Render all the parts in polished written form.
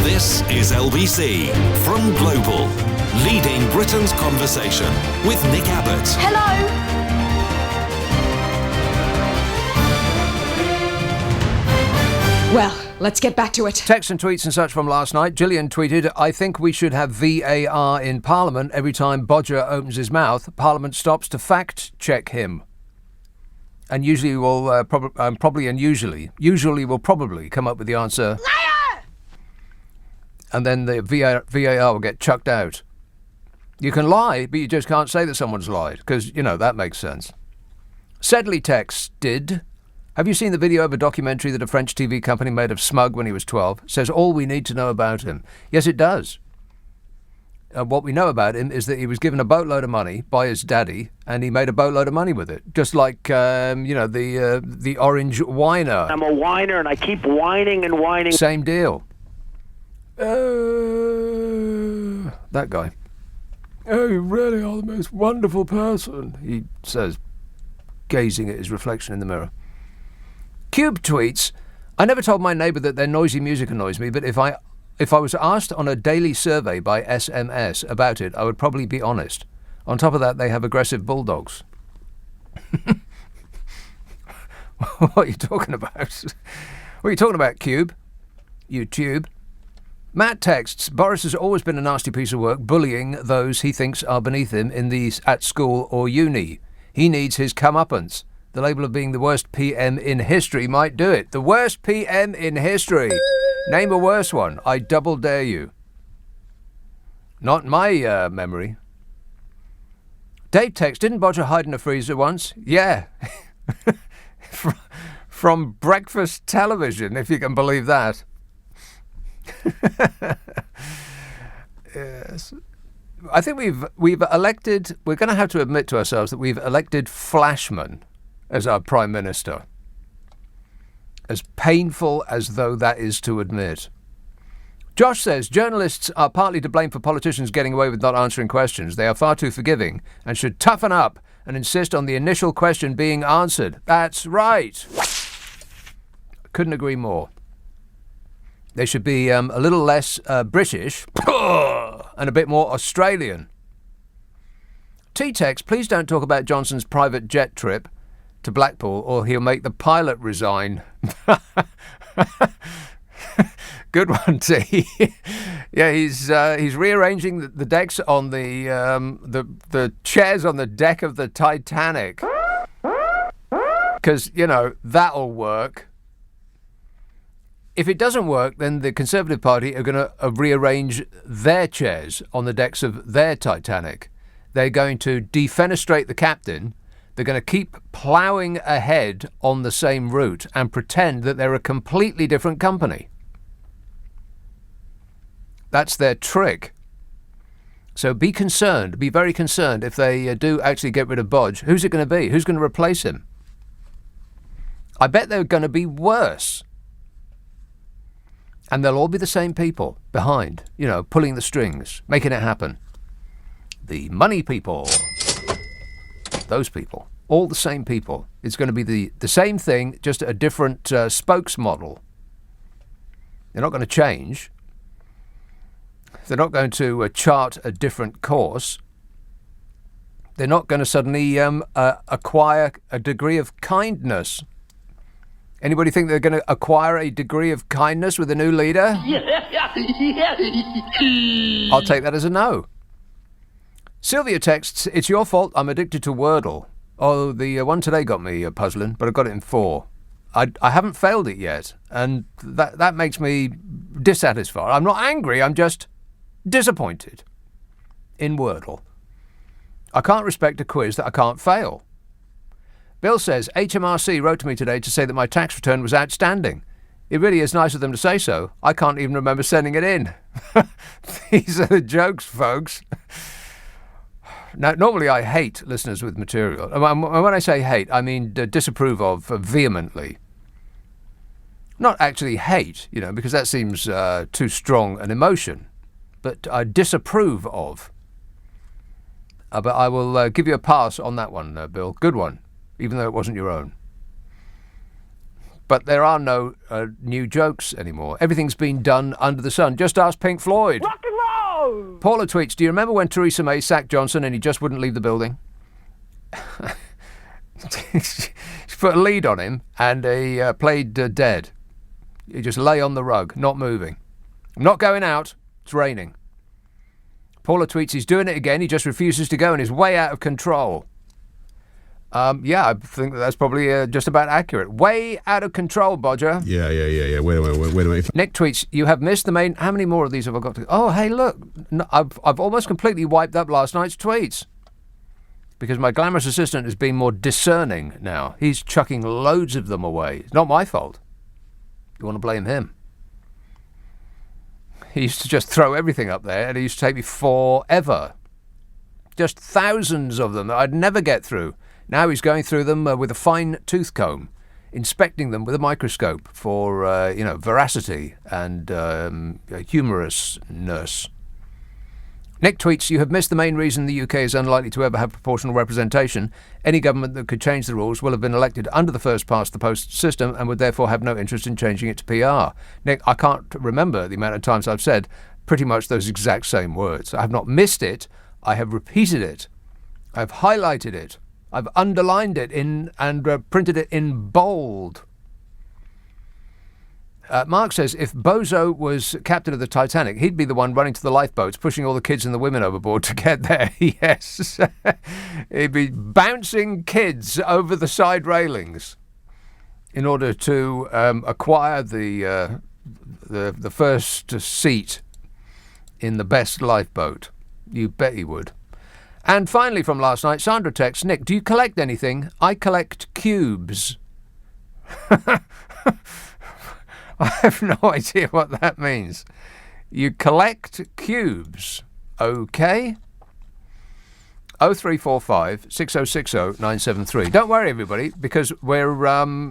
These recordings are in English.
This is LBC from Global, leading Britain's conversation with Nick Abbott. Hello. Well, let's get back to it. Texts and tweets and such from last night. Gillian tweeted, I think we should have VAR in Parliament every time Bodger opens his mouth. Parliament stops to fact-check him. And usually will usually will probably come up with the answer. Liar! And then the VAR will get chucked out. You can lie, but you just can't say that someone's lied, because, you know, that makes sense. Sedley texted, have you seen the video of a documentary that a French TV company made of Smug when he was 12? Says all we need to know about him. Yes, it does. What we know about him is that he was given a boatload of money by his daddy, and he made a boatload of money with it. Just like, the orange whiner. I'm a whiner, and I keep whining and whining. Same deal. That guy. Oh, you really are the most wonderful person, he says, gazing at his reflection in the mirror. Cube tweets, I never told my neighbour that their noisy music annoys me, but if I was asked on a daily survey by SMS about it, I would probably be honest. On top of that, they have aggressive bulldogs. What are you talking about? What are you talking about, Cube? You tube. Matt texts, Boris has always been a nasty piece of work, bullying those he thinks are beneath him at school or uni. He needs his comeuppance. The label of being the worst PM in history might do it. The worst PM in history. Name a worse one. I double dare you. Not my memory. Dave text, didn't Bodger hide in a freezer once? Yeah. From breakfast television, if you can believe that. Yes. I think we've elected, we're going to have to admit to ourselves that we've elected Flashman as our Prime Minister. As painful as though that is to admit. Josh says, journalists are partly to blame for politicians getting away with not answering questions. They are far too forgiving and should toughen up and insist on the initial question being answered. That's right. Couldn't agree more. They should be a little less British and a bit more Australian. T-Tex, please don't talk about Johnson's private jet trip to Blackpool or he'll make the pilot resign. Good one, T. Yeah, he's rearranging the decks on the chairs on the deck of the Titanic. Because, you know, that'll work. If it doesn't work, then the Conservative Party are going to rearrange their chairs on the decks of their Titanic. They're going to defenestrate the captain. They're going to keep ploughing ahead on the same route and pretend that they're a completely different company. That's their trick. So be concerned, be very concerned if they do actually get rid of Bodge. Who's it going to be? Who's going to replace him? I bet they're going to be worse. And they'll all be the same people behind, you know, pulling the strings, making it happen. The money people. Those people. All the same people. It's going to be the same thing, just a different spokesmodel. They're not going to change. They're not going to chart a different course. They're not going to suddenly acquire a degree of kindness. Anybody think they're going to acquire a degree of kindness with a new leader? I'll take that as a no. Sylvia texts, it's your fault, I'm addicted to Wordle. Oh, the one today got me puzzling, but I got it in 4. I haven't failed it yet, and that makes me dissatisfied. I'm not angry, I'm just disappointed in Wordle. I can't respect a quiz that I can't fail. Bill says, HMRC wrote to me today to say that my tax return was outstanding. It really is nice of them to say so. I can't even remember sending it in. These are the jokes, folks. Now, normally I hate listeners with material. When I say hate, I mean disapprove of vehemently. Not actually hate, you know, because that seems too strong an emotion. But I disapprove of. But I will give you a pass on that one, Bill. Good one. Even though it wasn't your own. But there are no new jokes anymore. Everything's been done under the sun. Just ask Pink Floyd. Rock and roll! Paula tweets, do you remember when Theresa May sacked Johnson and he just wouldn't leave the building? She put a lead on him and he played dead. He just lay on the rug, not moving. I'm not going out. It's raining. Paula tweets, he's doing it again. He just refuses to go and is way out of control. Yeah, I think that's probably just about accurate. Way out of control, Bodger. Yeah. Wait a minute. Nick tweets, you have missed the main... How many more of these have I got to... Oh, hey, look. No, I've almost completely wiped up last night's tweets. Because my glamorous assistant has been more discerning now. He's chucking loads of them away. It's not my fault. You want to blame him? He used to just throw everything up there, and it used to take me forever. Just thousands of them that I'd never get through. Now he's going through them with a fine tooth comb, inspecting them with a microscope for, veracity and humorousness. Nick tweets, you have missed the main reason the UK is unlikely to ever have proportional representation. Any government that could change the rules will have been elected under the first-past-the-post system and would therefore have no interest in changing it to PR. Nick, I can't remember the amount of times I've said pretty much those exact same words. I have not missed it. I have repeated it. I've highlighted it. I've underlined it and printed it in bold. Mark says, if Bozo was captain of the Titanic, he'd be the one running to the lifeboats, pushing all the kids and the women overboard to get there. Yes. He'd be bouncing kids over the side railings in order to acquire the first seat in the best lifeboat. You bet he would. And finally from last night, Sandra texts, Nick, do you collect anything? I collect cubes. I have no idea what that means. You collect cubes. Okay. 0345 6060 973. Don't worry, everybody, because we're,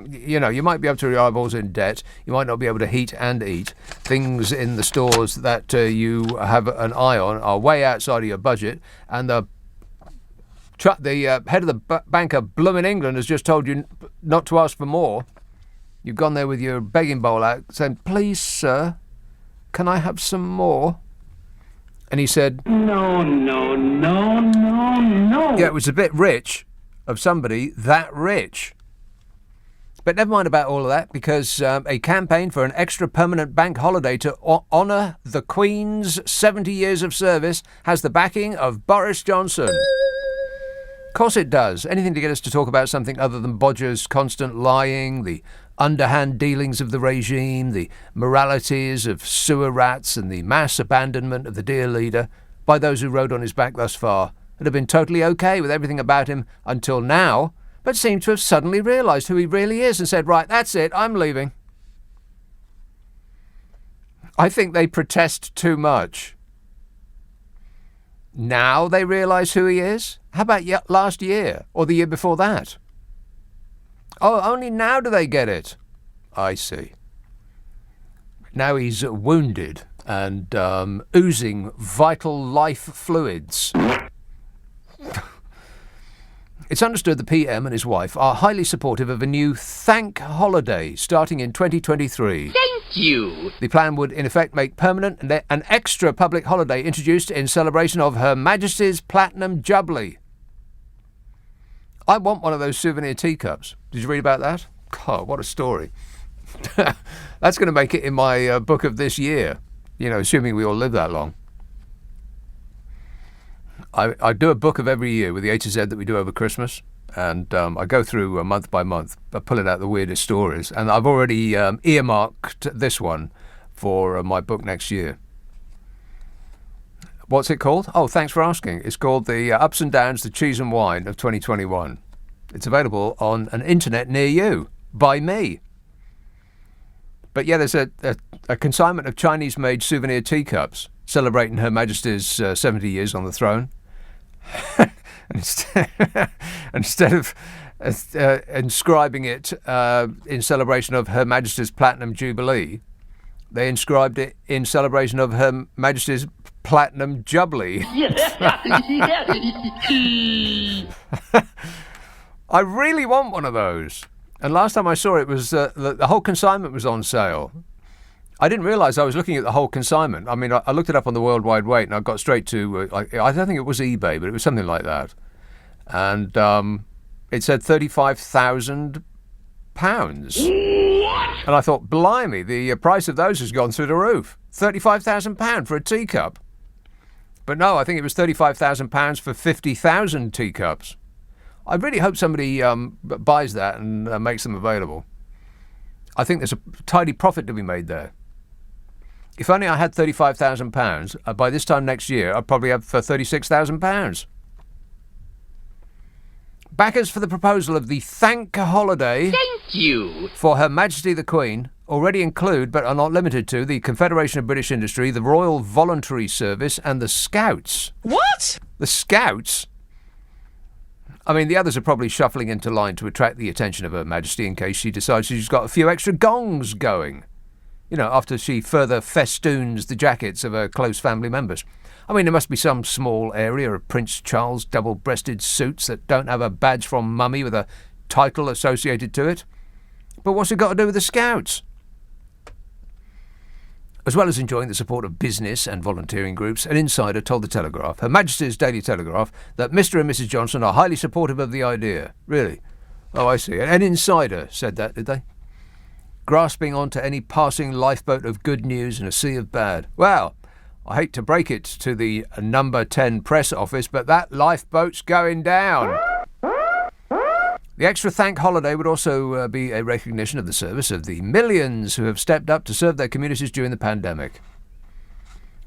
you might be able to your eyeballs in debt. You might not be able to heat and eat. Things in the stores that you have an eye on are way outside of your budget, and the head of the Bank of Bloomin' England has just told you not to ask for more. You've gone there with your begging bowl out saying, please, sir, can I have some more? And he said, No. yeah, it was a bit rich of somebody that rich. But never mind about all of that, because a campaign for an extra permanent bank holiday to honour the Queen's 70 years of service has the backing of Boris Johnson. Of course it does. Anything to get us to talk about something other than Bodger's constant lying, the underhand dealings of the regime, the moralities of sewer rats, and the mass abandonment of the dear leader by those who rode on his back thus far, and have been totally okay with everything about him until now, but seem to have suddenly realised who he really is and said, right, that's it, I'm leaving. I think they protest too much. Now they realise who he is? How about last year or the year before that? Oh, only now do they get it. I see. Now he's wounded and oozing vital life fluids. It's understood the PM and his wife are highly supportive of a new thank holiday starting in 2023. Thank you. The plan would, in effect, make permanent an extra public holiday introduced in celebration of Her Majesty's Platinum Jubilee. I want one of those souvenir teacups. Did you read about that? God, what a story. That's going to make it in my book of this year, assuming we all live that long. I do a book of every year with the A to Z that we do over Christmas, and I go through month by month, pulling out the weirdest stories, and I've already earmarked this one for my book next year. What's it called? Oh, thanks for asking. It's called The Ups and Downs, the Cheese and Wine of 2021. It's available on an internet near you, by me. But yeah, there's a consignment of Chinese-made souvenir teacups celebrating Her Majesty's 70 years on the throne. Instead of inscribing it in celebration of Her Majesty's Platinum Jubilee, they inscribed it in celebration of Her Majesty's Platinum Jubilee. I really want one of those. And last time I saw it was the whole consignment was on sale. I didn't realise I was looking at the whole consignment. I mean, I looked it up on the World Wide Web and I got straight to, I don't think it was eBay, but it was something like that. And it said £35,000. What? And I thought, blimey, the price of those has gone through the roof. £35,000 for a teacup. But no, I think it was £35,000 for 50,000 teacups. I really hope somebody buys that and makes them available. I think there's a tidy profit to be made there. If only I had £35,000, by this time next year, I'd probably have £36,000. Backers for the proposal of the Thank Holiday Thank you for Her Majesty the Queen already include, but are not limited to, the Confederation of British Industry, the Royal Voluntary Service, and the Scouts. What? The Scouts? I mean, the others are probably shuffling into line to attract the attention of Her Majesty in case she decides she's got a few extra gongs going. You know, after she further festoons the jackets of her close family members. I mean, there must be some small area of Prince Charles' double-breasted suits that don't have a badge from Mummy with a title associated to it. But what's it got to do with the Scouts? As well as enjoying the support of business and volunteering groups, an insider told the Telegraph, Her Majesty's Daily Telegraph, that Mr. and Mrs. Johnson are highly supportive of the idea. Really? Oh, I see. An insider said that, did they? Grasping onto any passing lifeboat of good news in a sea of bad. Well, I hate to break it to the number 10 press office, but that lifeboat's going down. The extra thank holiday would also be a recognition of the service of the millions who have stepped up to serve their communities during the pandemic.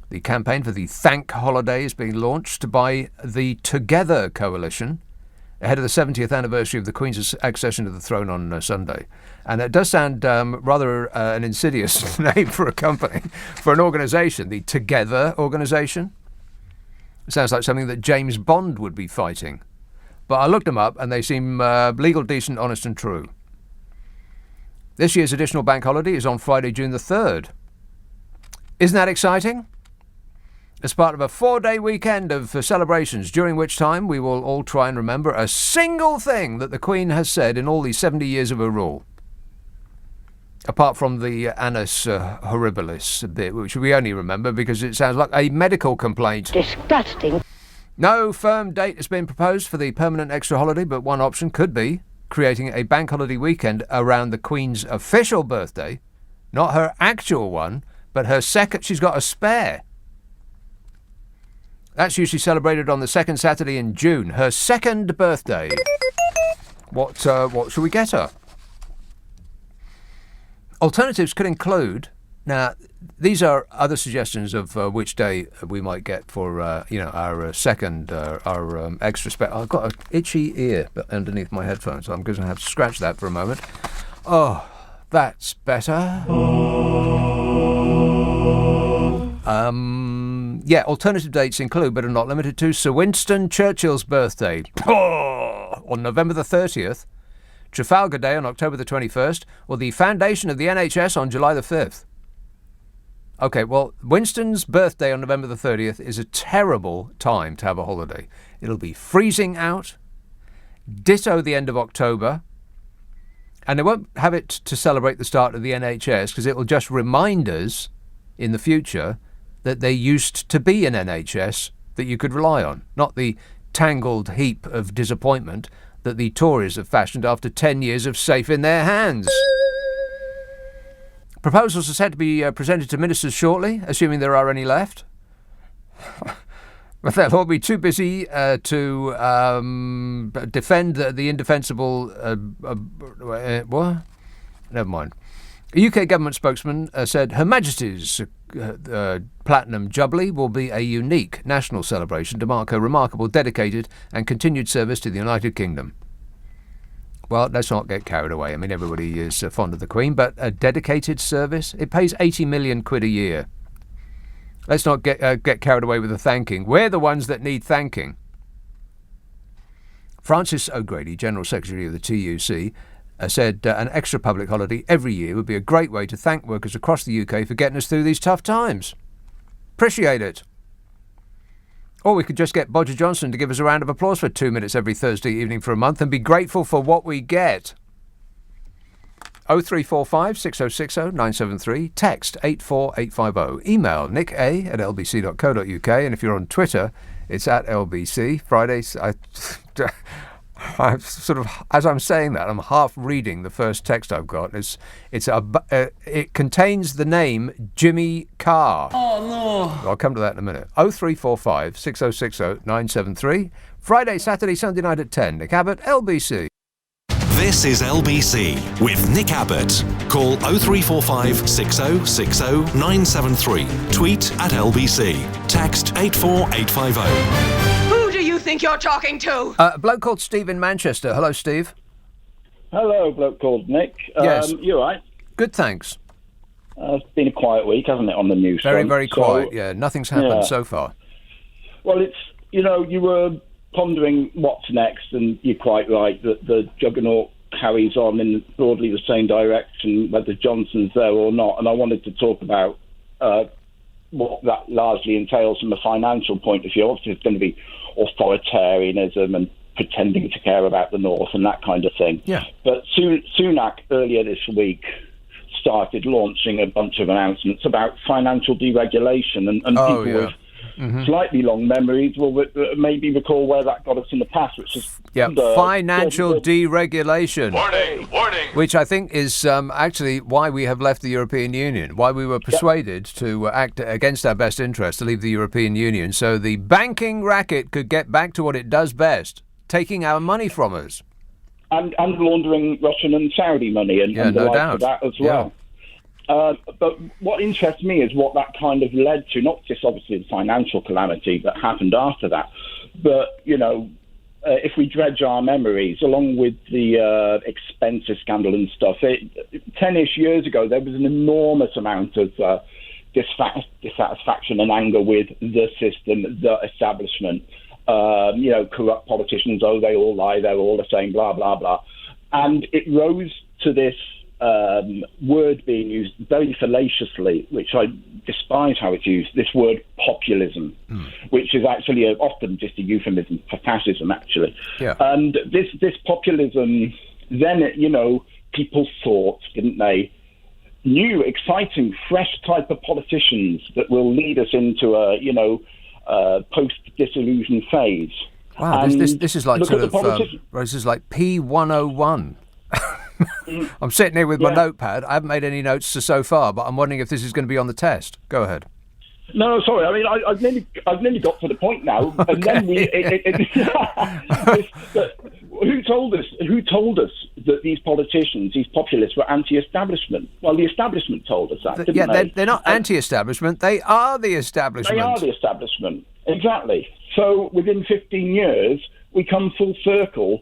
The campaign for the Thank Holiday is being launched by the Together Coalition ahead of the 70th anniversary of the Queen's accession to the throne on Sunday. And it does sound rather an insidious name for a company, for an organisation, the Together organisation. It sounds like something that James Bond would be fighting. But I looked them up and they seem legal, decent, honest and true. This year's additional bank holiday is on Friday, June the 3rd. Isn't that exciting? As part of a 4-day weekend of celebrations, during which time we will all try and remember a single thing that the Queen has said in all these 70 years of her rule. Apart from the annus horribilis bit, which we only remember because it sounds like a medical complaint. Disgusting. No firm date has been proposed for the permanent extra holiday, but one option could be creating a bank holiday weekend around the Queen's official birthday, not her actual one, but her second. She's got a spare. That's usually celebrated on the second Saturday in June, her second birthday. What should we get her? Alternatives could include. Now, these are other suggestions of which day we might get for our second our extra spare. I've got an itchy ear underneath my headphones, so I'm going to have to scratch that for a moment. Oh, that's better. Alternative dates include, but are not limited to, Sir Winston Churchill's birthday on November the 30th, Trafalgar Day on October the 21st, or the foundation of the NHS on July the 5th. Okay, well, Winston's birthday on November the 30th is a terrible time to have a holiday. It'll be freezing out, ditto the end of October, and they won't have it to celebrate the start of the NHS because it will just remind us in the future that there used to be an NHS that you could rely on, not the tangled heap of disappointment that the Tories have fashioned after 10 years of safe in their hands. Proposals are set to be presented to ministers shortly, assuming there are any left. But they'll all be too busy to defend the indefensible... what? Never mind. A UK government spokesman said Her Majesty's Platinum Jubilee will be a unique national celebration to mark her remarkable, dedicated and continued service to the United Kingdom. Well, let's not get carried away. I mean, everybody is fond of the Queen, but a dedicated service? It pays 80 million quid a year. Let's not get carried away with the thanking. We're the ones that need thanking. Francis O'Grady, General Secretary of the TUC, said an extra public holiday every year would be a great way to thank workers across the UK for getting us through these tough times. Appreciate it. Or we could just get Bodger Johnson to give us a round of applause for 2 minutes every Thursday evening for a month and be grateful for what we get. 0345 6060 973. Text 84850. Email nicka@lbc.co.uk. And if you're on Twitter, it's at LBC. Fridays, I sort of, as I'm saying that, I'm half reading the first text I've got. It contains the name Jimmy Carr. Oh, no. I'll come to that in a minute. 0345 6060 973. Friday, Saturday, Sunday night at 10. Nick Abbott, LBC. This is LBC with Nick Abbott. Call 0345 6060 973. Tweet at LBC. Text 84850. Who do you think you're talking to? A bloke called Steve in Manchester. Hello, Steve. Hello, bloke called Nick. Yes. You all right? Good, thanks. It's been a quiet week, hasn't it, on the news Very, front? very quiet, yeah. Nothing's happened so far. Well, you were pondering what's next, and you're quite right that the juggernaut carries on in broadly the same direction, whether Johnson's there or not. And I wanted to talk about what that largely entails from a financial point of view. Obviously, it's going to be authoritarianism and pretending to care about the North and that kind of thing. Yeah. But Sunak earlier this week started launching a bunch of announcements about financial deregulation, and people with slightly long memories will maybe recall where that got us in the past, which is financial deregulation. Warning! Which I think is actually why we have left the European Union, why we were persuaded to act against our best interest to leave the European Union, so the banking racket could get back to what it does best, taking our money from us. And laundering Russian and Saudi money and the no like doubt. of that as well. But what interests me is what that kind of led to, not just obviously the financial calamity that happened after that, but, if we dredge our memories, along with the expenses scandal and stuff, 10-ish years ago, there was an enormous amount of dissatisfaction and anger with the system, the establishment. Corrupt politicians, they all lie, they're all the same, blah, blah, blah. And it rose to this word being used very fallaciously, which I despise how it's used, this word populism, which is actually often just a euphemism for fascism, actually. Yeah. And this populism, then, people thought, didn't they, new, exciting, fresh type of politicians that will lead us into a, post-disillusion phase. Wow, this is like sort of this is like P101. I'm sitting here with my notepad. I haven't made any notes so far, but I'm wondering if this is going to be on the test. Go ahead. No, sorry. I mean, I've nearly got to the point now, and then who told us that these politicians, these populists, were anti-establishment? Well, the establishment told us that, didn't they? They're not anti-establishment. They are the establishment. They are the establishment, exactly. So within 15 years, we come full circle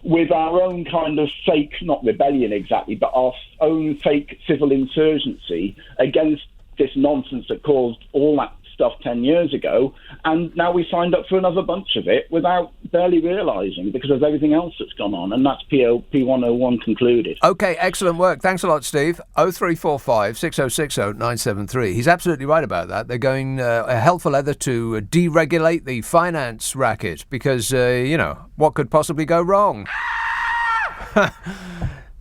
with our own kind of fake, not rebellion exactly, but our own fake civil insurgency against this nonsense that caused all that stuff 10 years ago, and now we signed up for another bunch of it without barely realising because of everything else that's gone on, and that's P101 concluded. OK, excellent work. Thanks a lot, Steve. 0345 6060 973. He's absolutely right about that. They're going hell for leather to deregulate the finance racket because, what could possibly go wrong?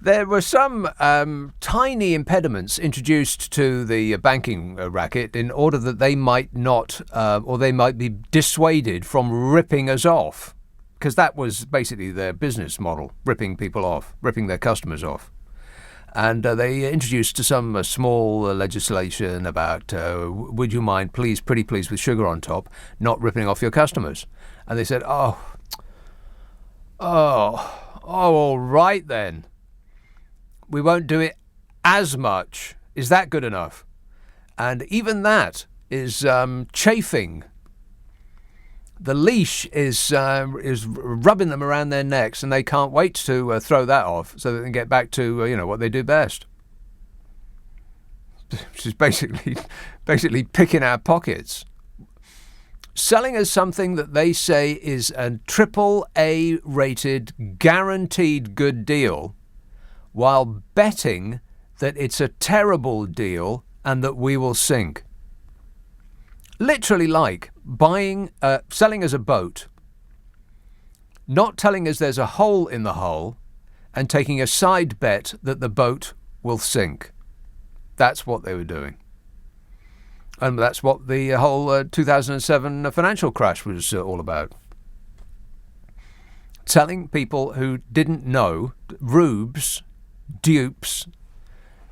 There were some tiny impediments introduced to the banking racket in order that they might not, or they might be dissuaded from ripping us off, because that was basically their business model, ripping people off, ripping their customers off. And they introduced some small legislation about, would you mind, pretty please, with sugar on top, not ripping off your customers. And they said, oh, all right then. We won't do it as much. Is that good enough? And even that is chafing. The leash is rubbing them around their necks, and they can't wait to throw that off so they can get back to what they do best, which is basically picking our pockets, selling us something that they say is a AAA rated, guaranteed good deal, while betting that it's a terrible deal and that we will sink. Literally like selling us a boat, not telling us there's a hole in the hull, and taking a side bet that the boat will sink. That's what they were doing. And that's what the whole 2007 financial crash was all about. Telling people who didn't know, rubes, dupes,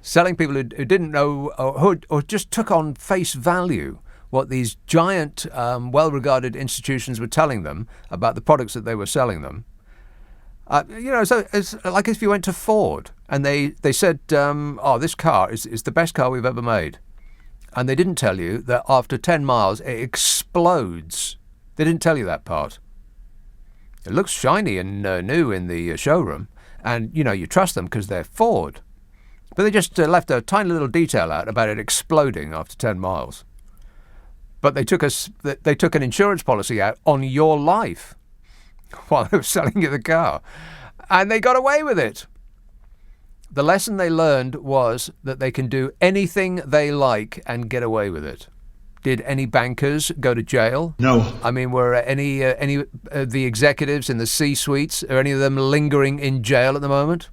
selling people who didn't know or just took on face value what these giant, well-regarded institutions were telling them about the products that they were selling them. So it's like if you went to Ford and they said, this car is the best car we've ever made. And they didn't tell you that after 10 miles it explodes. They didn't tell you that part. It looks shiny and new in the showroom, and you trust them because they're Ford. But they just left a tiny little detail out about it exploding after 10 miles. But they took an insurance policy out on your life while they were selling you the car, and they got away with it. The lesson they learned was that they can do anything they like and get away with it. Did any bankers go to jail? No. I mean, were any of the executives in the C-suites, are any of them lingering in jail at the moment?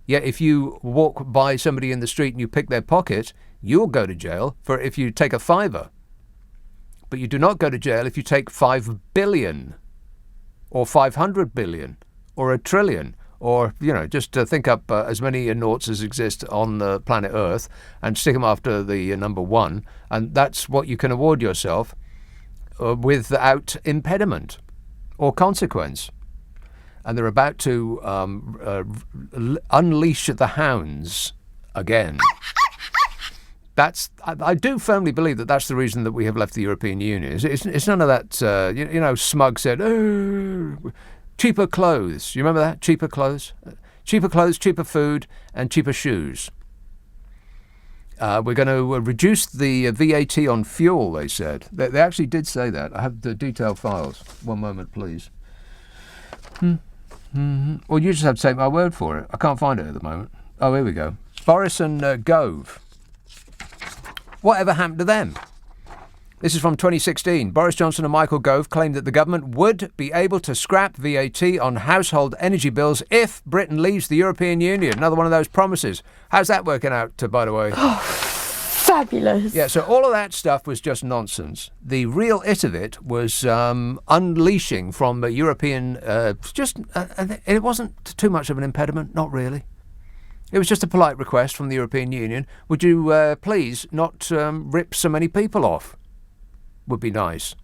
Yet if you walk by somebody in the street and you pick their pocket, you'll go to jail for if you take a fiver. But you do not go to jail if you take 5 billion or 500 billion or a trillion. Or, just think up as many noughts as exist on the planet Earth and stick them after the number 1. And that's what you can award yourself without impediment or consequence. And they're about to unleash the hounds again. I do firmly believe that that's the reason that we have left the European Union. It's none of that, Smug said, cheaper clothes. You remember that? Cheaper clothes? Cheaper clothes, cheaper food, and cheaper shoes. We're going to reduce the VAT on fuel, they said. They actually did say that. I have the detailed files. One moment, please. Well, you just have to take my word for it. I can't find it at the moment. Oh, here we go. Boris and Gove. Whatever happened to them? This is from 2016. Boris Johnson and Michael Gove claimed that the government would be able to scrap VAT on household energy bills if Britain leaves the European Union. Another one of those promises. How's that working out, by the way? Oh, fabulous. Yeah, so all of that stuff was just nonsense. The real it of it was unleashing from the European... it wasn't too much of an impediment, not really. It was just a polite request from the European Union. Would you please not rip so many people off? Would be nice.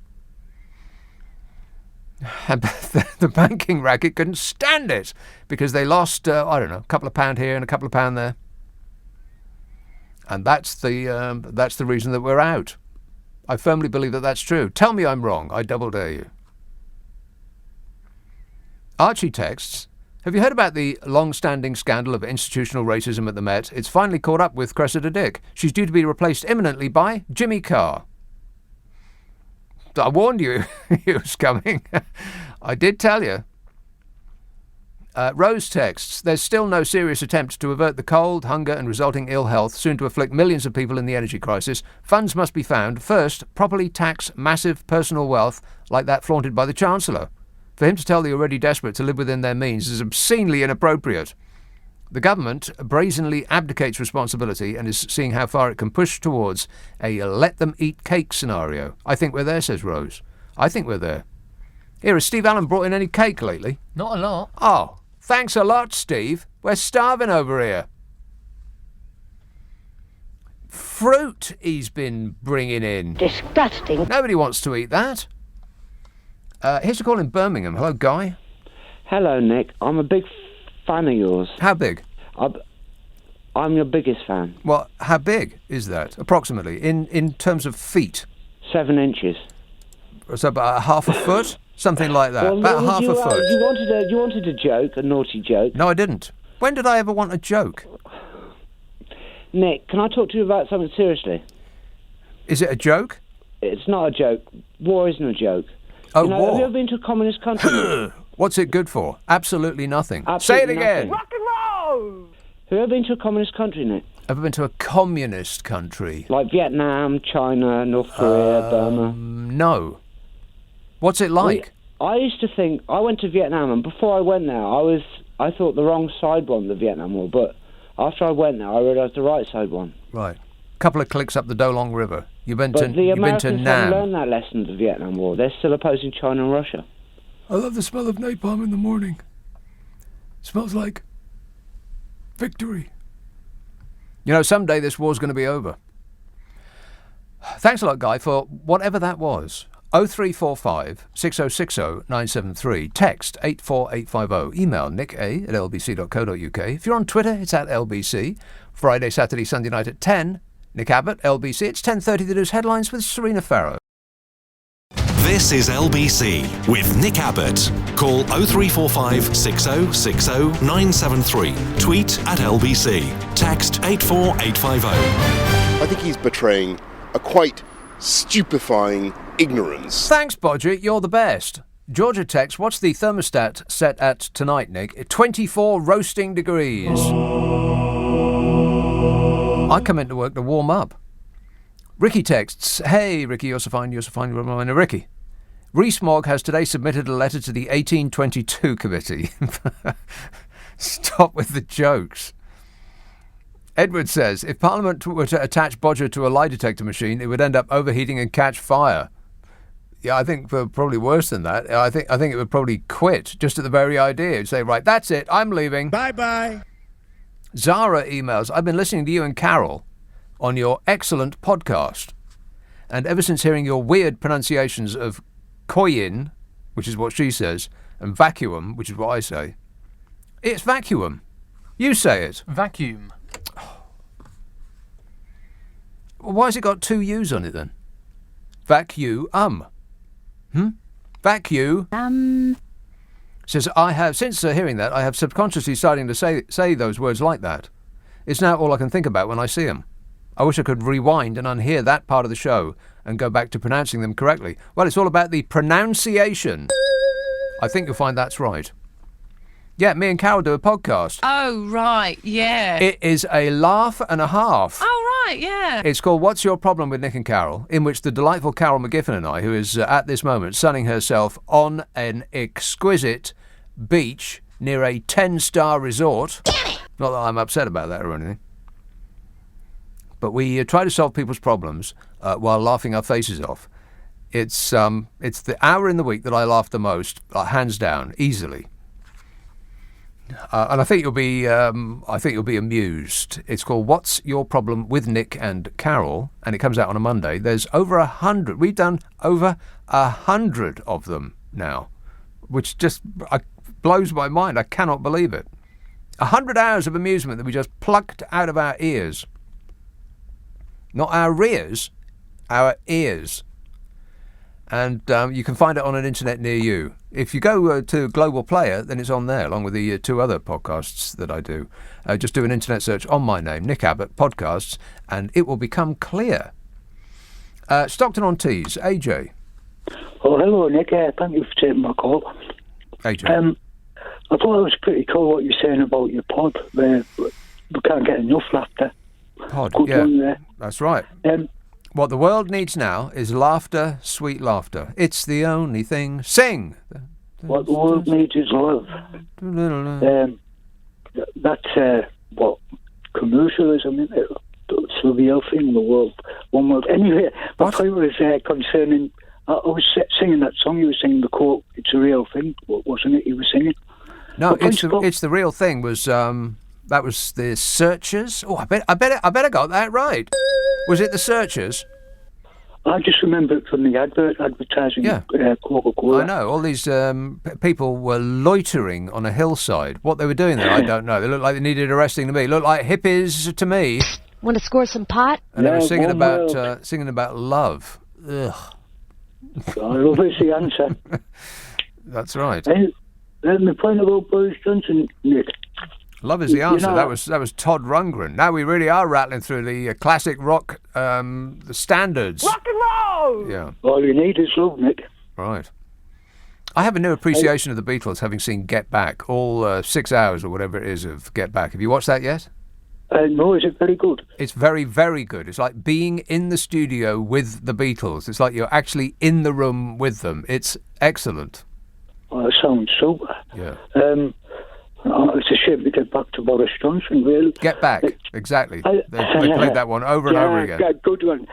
And the banking racket couldn't stand it because they lost, a couple of pound here and a couple of pound there. And that's the reason that we're out. I firmly believe that that's true. Tell me I'm wrong. I double dare you. Archie texts, have you heard about the long-standing scandal of institutional racism at the Met? It's finally caught up with Cressida Dick. She's due to be replaced imminently by Jimmy Carr. I warned you he was coming. I did tell you. Rose texts, there's still no serious attempt to avert the cold, hunger and resulting ill health soon to afflict millions of people in the energy crisis. Funds must be found. First, properly tax massive personal wealth like that flaunted by the Chancellor. For him to tell the already desperate to live within their means is obscenely inappropriate. The government brazenly abdicates responsibility and is seeing how far it can push towards a let-them-eat-cake scenario. I think we're there, says Rose. I think we're there. Here, has Steve Allen brought in any cake lately? Not a lot. Oh, thanks a lot, Steve. We're starving over here. Fruit he's been bringing in. Disgusting. Nobody wants to eat that. Here's a call in Birmingham. Hello, Guy. Hello, Nick. I'm a big fan of yours. How big? I'm your biggest fan. Well, how big is that, approximately, in terms of feet? 7 inches. So about half a foot? Something like that. Well, about half a foot. You wanted a joke, a naughty joke. No, I didn't. When did I ever want a joke? Nick, can I talk to you about something seriously? Is it a joke? It's not a joke. War isn't a joke. Oh, war. Have you ever been to a communist country? What's it good for? Absolutely nothing. Absolutely Say it again. Nothing. Rock and roll! Have you ever been to a communist country, Nick? Ever been to a communist country? Like Vietnam, China, North Korea, Burma? No. What's it like? I used to think... I went to Vietnam, and before I went there, I thought the wrong side won the Vietnam War, but After I went there, I realised the right side one. Right. Couple of clicks up the Dolong River. You've been But the to Americans haven't Nam. learned that lesson of the Vietnam War. They're still opposing China and Russia. I love the smell of napalm in the morning. Smells like victory. You know, someday this war's going to be over. Thanks a lot, Guy, for whatever that was. 0345 6060 973. Text 84850. Email nick@lbc.co.uk. If you're on Twitter, it's at LBC. Friday, Saturday, Sunday night at 10. Nick Abbott, LBC. It's 10:30, the news headlines with Serena Farrow. This is LBC with Nick Abbott. Call 0345 6060 973. Tweet at LBC. Text 84850. I think he's betraying a quite stupefying ignorance. Thanks, Bodger. You're the best. Georgia text, what's the thermostat set at tonight, Nick? 24 roasting degrees. I come into work to warm up. Ricky texts, hey, Ricky, you're so fine. Ricky. Rees-Mogg has today submitted a letter to the 1822 committee. Stop with the jokes. Edward says, if Parliament were to attach Bodger to a lie detector machine, it would end up overheating and catch fire. Yeah, I think probably worse than that. I think it would probably quit just at the very idea. It'd say, right, that's it, I'm leaving. Bye-bye. Zara emails, I've been listening to you and Carol on your excellent podcast. And ever since hearing your weird pronunciations of koyin, which is what she says, and vacuum, which is what I say, it's vacuum. You say it. Vacuum. Why has it got two U's on it then? Vacuum. Vacuum. Says, since hearing that, I have subconsciously starting to say those words like that. It's now all I can think about when I see them. I wish I could rewind and unhear that part of the show and go back to pronouncing them correctly. Well, it's all about the pronunciation. I think you'll find that's right. Yeah, me and Carol do a podcast. Oh, right, yeah. It is a laugh and a half. Oh, right, yeah. It's called What's Your Problem with Nick and Carol, in which the delightful Carol McGiffin and I, who is at this moment sunning herself on an exquisite beach near a 10-star resort. Not that I'm upset about that or anything. But we try to solve people's problems while laughing our faces off. It's the hour in the week that I laugh the most, hands down, easily. And I think you'll be amused. It's called What's Your Problem with Nick and Carol, and it comes out on a Monday. There's over 100. We've done over 100 of them now, which just blows my mind. I cannot believe it. 100 hours of amusement that we just plucked out of our ears. Not our rears, our ears. And you can find it on an internet near you. If you go to Global Player, then it's on there, along with the two other podcasts that I do. Just do an internet search on my name, Nick Abbott Podcasts, and it will become clear. Stockton-on-Tees, AJ. Oh, hello, Nick. Thank you for taking my call. AJ. I thought it was pretty cool what you're saying about your pod, where we can't get enough laughter. Pod, Good yeah, one there. that's right. What the world needs now is laughter, sweet laughter. It's the only thing. Sing! What the world needs is love. That's what commercialism, isn't it? It's the real thing, the world. One world. Anyway, my point was concerning. I was singing that song. You were singing the quote. It's a real thing, wasn't it? You were singing. No, it's the real thing. Was that was the Searchers? Oh, I bet I got that right. Was it the Searchers? I just remember it from the advertising. Yeah. Coca-Cola. I know. All these people were loitering on a hillside. What they were doing there, I don't know. They looked like they needed arresting to me. Looked like hippies to me. Want to score some pot? And they were singing about love. Ugh. I love it's the answer. That's right. And the point about Boris Johnson, Nick. Love is the answer. That was Todd Rundgren. Now we really are rattling through the classic rock, the standards. Rock and roll! Yeah. All you need is love, Nick. Right. I have a new appreciation of the Beatles, having seen Get Back, all 6 hours or whatever it is of Get Back. Have you watched that yet? No, is it very good? It's very, very good. It's like being in the studio with the Beatles. It's like you're actually in the room with them. It's excellent. Oh, that sounds super. Yeah. It's a shame to get back to Boris Johnson, really. Get back, exactly. They played that one over and over again. Yeah, good one.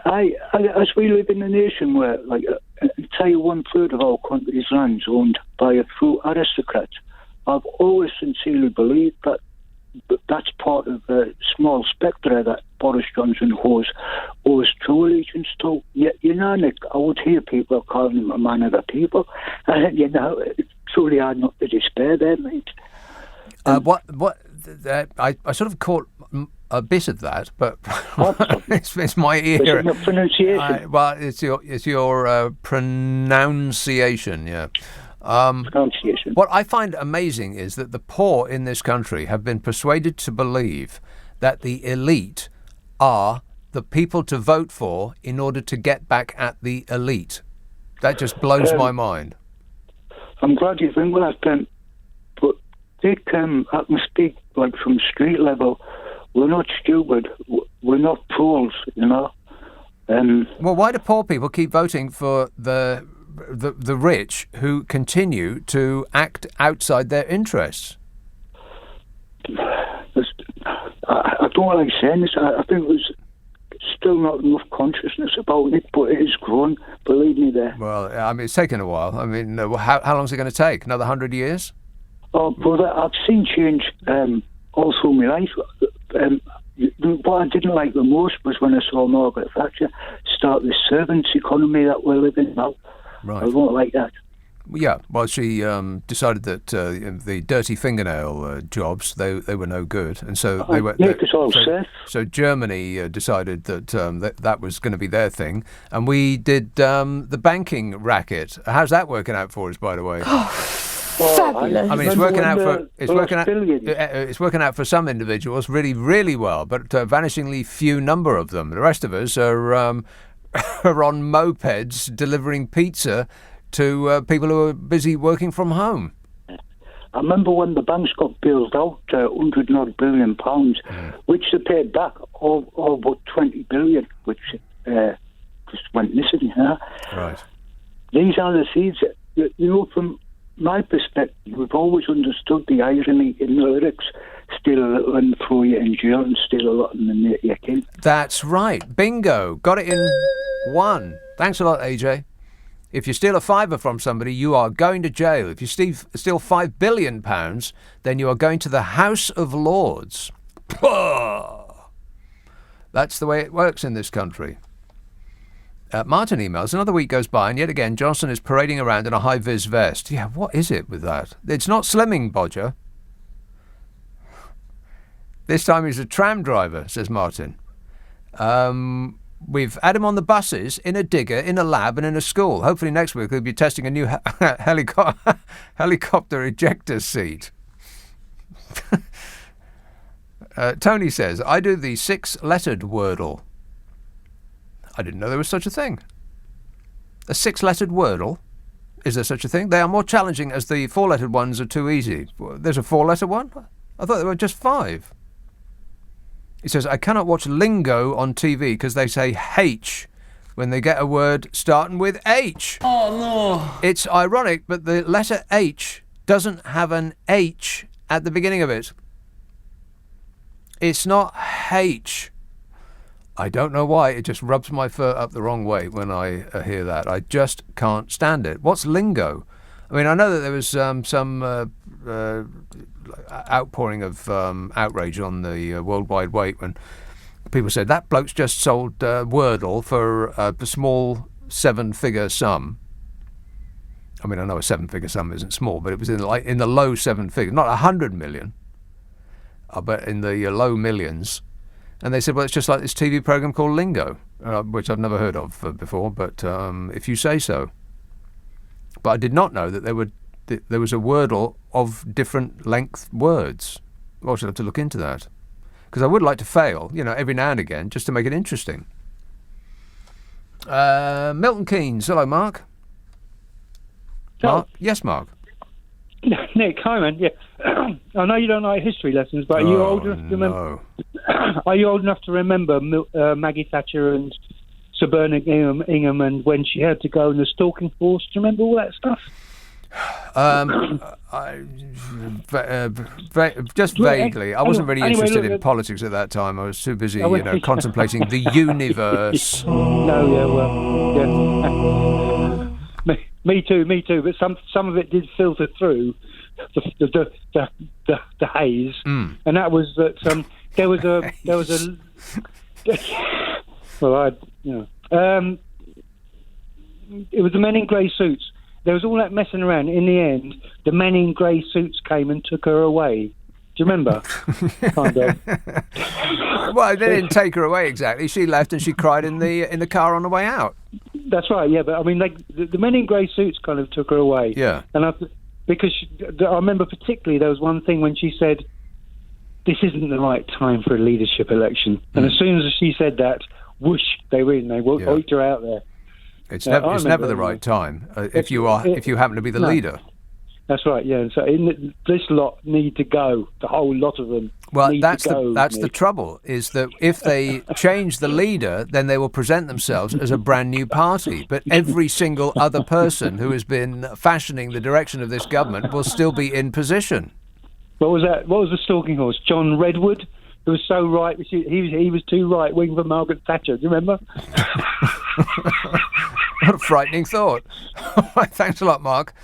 As we live in a nation where, like, an entire 1/3 of our country's land is owned by a few aristocrats, I've always sincerely believed that that's part of the small spectre that Boris Johnson owes true allegiance to. You know, Nick, I would hear people calling him a man of the people, and you know, it's truly hard not to despair there, mate. I sort of caught a bit of that, but it's my ear. It's your pronunciation. It's your pronunciation. Yeah. Pronunciation. What I find amazing is that the poor in this country have been persuaded to believe that the elite are the people to vote for in order to get back at the elite. That just blows my mind. I'm glad you think that, but Dick, I can speak like from street level. We're not stupid. We're not fools, you know. Well, why do poor people keep voting for the rich who continue to act outside their interests? I don't like saying this. I think there's still not enough consciousness about it, but it is growing. Believe me there. Well, I mean, it's taken a while. I mean, how long is it going to take? Another 100 years? Oh, brother, I've seen change all through my life. What I didn't like the most was when I saw Margaret Thatcher start this servants' economy that we're living now. Right. I don't like that. Yeah, well, she decided that the dirty fingernail jobs they were no good, and so they were. So Germany decided that that was going to be their thing, and we did the banking racket. How's that working out for us, by the way? Fabulous. I mean, it's working out for some individuals really, really well, but a vanishingly few number of them. The rest of us are on mopeds delivering pizza to people who are busy working from home. I remember when the banks got bailed out, £100 billion, which they paid back, all but 20 billion, which just went missing. Right. These are the seeds. You know, from my perspective, we've always understood the irony in the lyrics. Steal a little and throw you in jail, and steal a lot and then make you king. That's right. Bingo. Got it in one. Thanks a lot, AJ. If you steal a fiver from somebody, you are going to jail. If you steal £5 billion, then you are going to the House of Lords. That's the way it works in this country. Martin emails, another week goes by, and yet again, Johnson is parading around in a high-vis vest. Yeah, what is it with that? It's not slimming, Bodger. This time he's a tram driver, says Martin. We've had him on the buses, in a digger, in a lab and in a school. Hopefully next week we'll be testing a new helicopter ejector seat. Tony says, I do the 6-lettered Wordle. I didn't know there was such a thing. A 6-lettered Wordle? Is there such a thing? They are more challenging as the 4-lettered ones are too easy. There's a 4-letter one? I thought there were just 5. He says, I cannot watch lingo on TV because they say H when they get a word starting with H. Oh, no. It's ironic, but the letter H doesn't have an H at the beginning of it. It's not H. I don't know why. It just rubs my fur up the wrong way when I hear that. I just can't stand it. What's lingo? I mean, I know that there was some outpouring of outrage on the World Wide Web when people said that bloke's just sold Wordle for a small 7-figure sum. I mean, I know a 7-figure sum isn't small, but it was in the low 7 figures, not 100 million, but in the low millions. And they said, well, it's just like this TV program called Lingo, which I've never heard of before, but if you say so. But I did not know that there was a Wordle of different length words. Well, I should have to look into that. Because I would like to fail, every now and again, just to make it interesting. Milton Keynes. Hello, Mark. Mark? Yes, Mark. Nick, hi, man. Yeah. I know you don't like history lessons, but are you old enough to remember? Are you old enough to remember Maggie Thatcher and Sir Bernard Ingham and when she had to go in the stalking force? Do you remember all that stuff? Just vaguely. I wasn't really interested in politics at that time. I was too busy, contemplating the universe. Me too. But some of it did filter through the haze, and that was that there was a well, it was the men in grey suits. There was all that messing around. In the end, the men in grey suits came and took her away. Do you remember? Kind of. Well, they didn't take her away exactly. She left and she cried in the car on the way out. That's right. Yeah, but I mean, the men in grey suits kind of took her away. Yeah. And I remember particularly there was one thing when she said, "This isn't the right time for a leadership election." And as soon as she said that, whoosh, they were in. They hoiked her out there. It's never the right time if you happen to be the leader. That's right. Yeah. And so this lot need to go. The whole lot of them. Well, that's the trouble, is that if they change the leader, then they will present themselves as a brand new party. But every single other person who has been fashioning the direction of this government will still be in position. What was that? What was the stalking horse? John Redwood, who was so right. He was too right wing for Margaret Thatcher. Do you remember? What a frightening thought. Thanks a lot, Mark.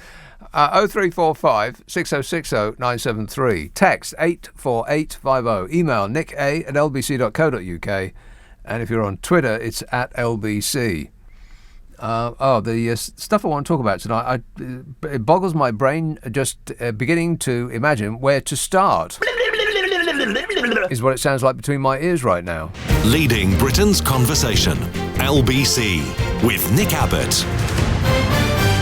0345 6060 973. Text 84850. Email nick@lbc.co.uk. And if you're on Twitter, it's @LBC. The stuff I want to talk about tonight, it boggles my brain just beginning to imagine where to start. Is what it sounds like between my ears right now. Leading Britain's conversation. LBC with Nick Abbott.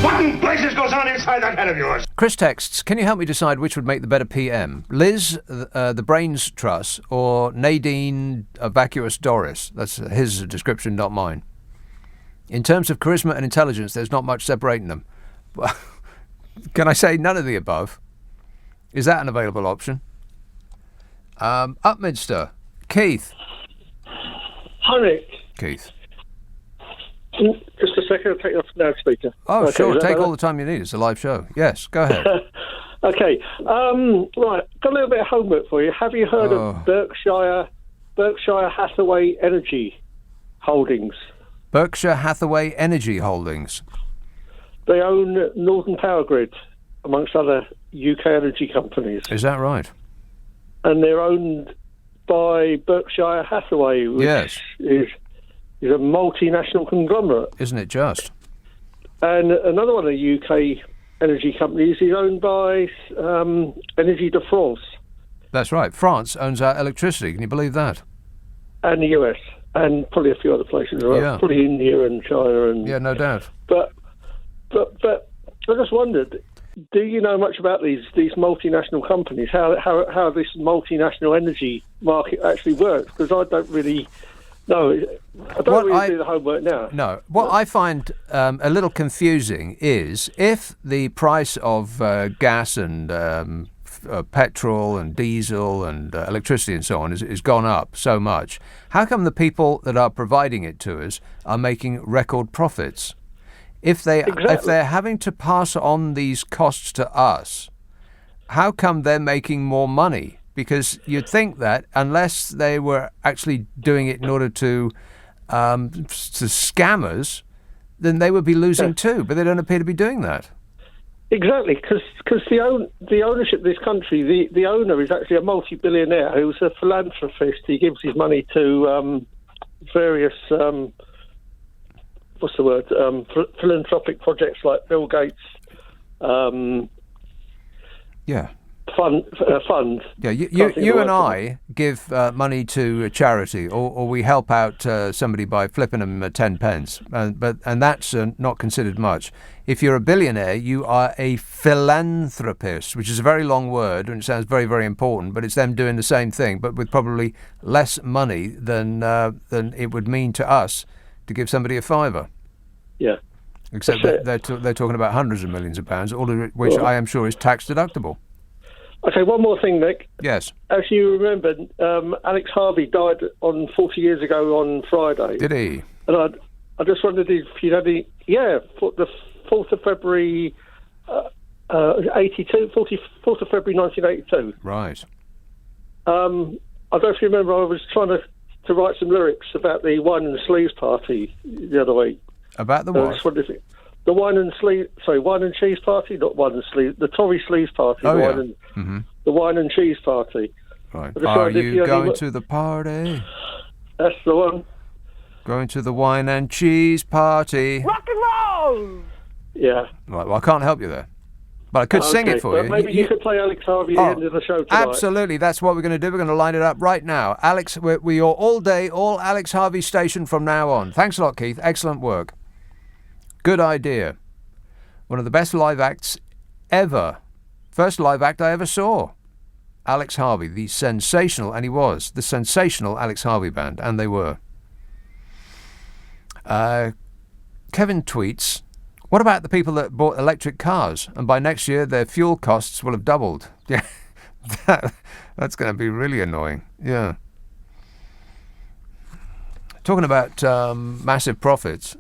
What in places goes on inside that head of yours? Chris texts, can you help me decide which would make the better PM? Liz, the brains truss, or Nadine Vacuous Doris? That's his description, not mine. In terms of charisma and intelligence, there's not much separating them. Can I say none of the above? Is that an available option? Upminster. Keith. Hi, Nick. Keith. Just a second, I'll take you off the loudspeaker. Oh, okay, sure. Take better? all the time you need. It's a live show. Yes, go ahead. Okay. Right. Got a little bit of homework for you. Have you heard of Berkshire Hathaway Energy Holdings? Berkshire Hathaway Energy Holdings. They own Northern Power Grid, amongst other UK energy companies. Is that right? And they're owned by Berkshire Hathaway, which is a multinational conglomerate. Isn't it just? And another one of the UK energy companies is owned by Energy de France. That's right. France owns our electricity. Can you believe that? And the US. And probably a few other places as well. Yeah. Probably India and China. And yeah, no doubt. But I just wondered, do you know much about these multinational companies? How this multinational energy market actually works? Because I don't really know. I don't really do the homework now. No. What I find a little confusing is if the price of gas and petrol and diesel and electricity and so on is gone up so much, how come the people that are providing it to us are making record profits? If they're having to pass on these costs to us, how come they're making more money? Because you'd think that unless they were actually doing it in order to scam us, then they would be losing too. But they don't appear to be doing that. Exactly, because the ownership of this country, the owner is actually a multi-billionaire who's a philanthropist. He gives his money to various philanthropic projects like Bill Gates. Funds. Yeah, you and I give money to a charity, or we help out somebody by flipping them 10 pence, and that's not considered much. If you're a billionaire, you are a philanthropist, which is a very long word and it sounds very, very important, but it's them doing the same thing, but with probably less money than it would mean to us to give somebody a fiver. Yeah. Except that they're talking about hundreds of millions of pounds, all of which I am sure is tax deductible. Okay, one more thing, Nick. Yes. As you remember, Alex Harvey died 40 years ago on Friday. Did he? And I just wondered if you'd had the 4th of February 82, 4th of February 1982. Right. I don't know if you remember, I was trying to write some lyrics about the wine and sleeves party the other week. About the what? The wine and cheese party, not wine and sleeves. The Tory sleeves party. Oh, yeah. The wine and cheese party. Right. Are you going to the party? That's the one. Going to the wine and cheese party. Rock and roll! Yeah. Right, well, I can't help you there. But I could sing it for you. Maybe you could play Alex Harvey at the end of the show tonight. Absolutely, that's what we're going to do. We're going to line it up right now. Alex, we are all day, all Alex Harvey station from now on. Thanks a lot, Keith. Excellent work. Good idea. One of the best live acts ever. First live act I ever saw. Alex Harvey, the sensational Alex Harvey Band, and they were. Kevin tweets, what about the people that bought electric cars, and by next year their fuel costs will have doubled? Yeah, that's going to be really annoying. Yeah. Talking about massive profits,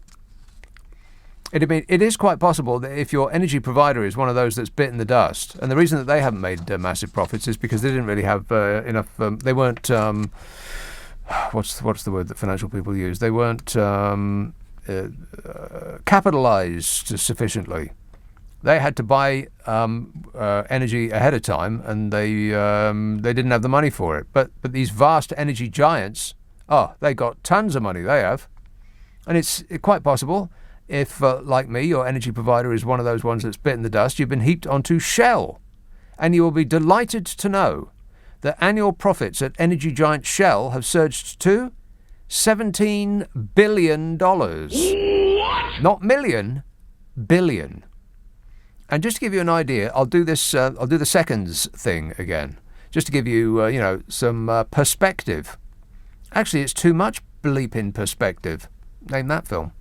it is quite possible that if your energy provider is one of those that's bitten the dust, and the reason that they haven't made massive profits is because they didn't really have enough. They weren't. What's the word that financial people use? They weren't capitalized sufficiently. They had to buy energy ahead of time, and they didn't have the money for it. But these vast energy giants, they got tons of money. They have, and it's quite possible. If, like me, your energy provider is one of those ones that's bitten the dust, you've been heaped onto Shell. And you will be delighted to know that annual profits at energy giant Shell have surged to $17 billion. What? Not million, billion. And just to give you an idea, I'll do the seconds thing again, just to give you, some perspective. Actually, it's too much bleeping perspective. Name that film.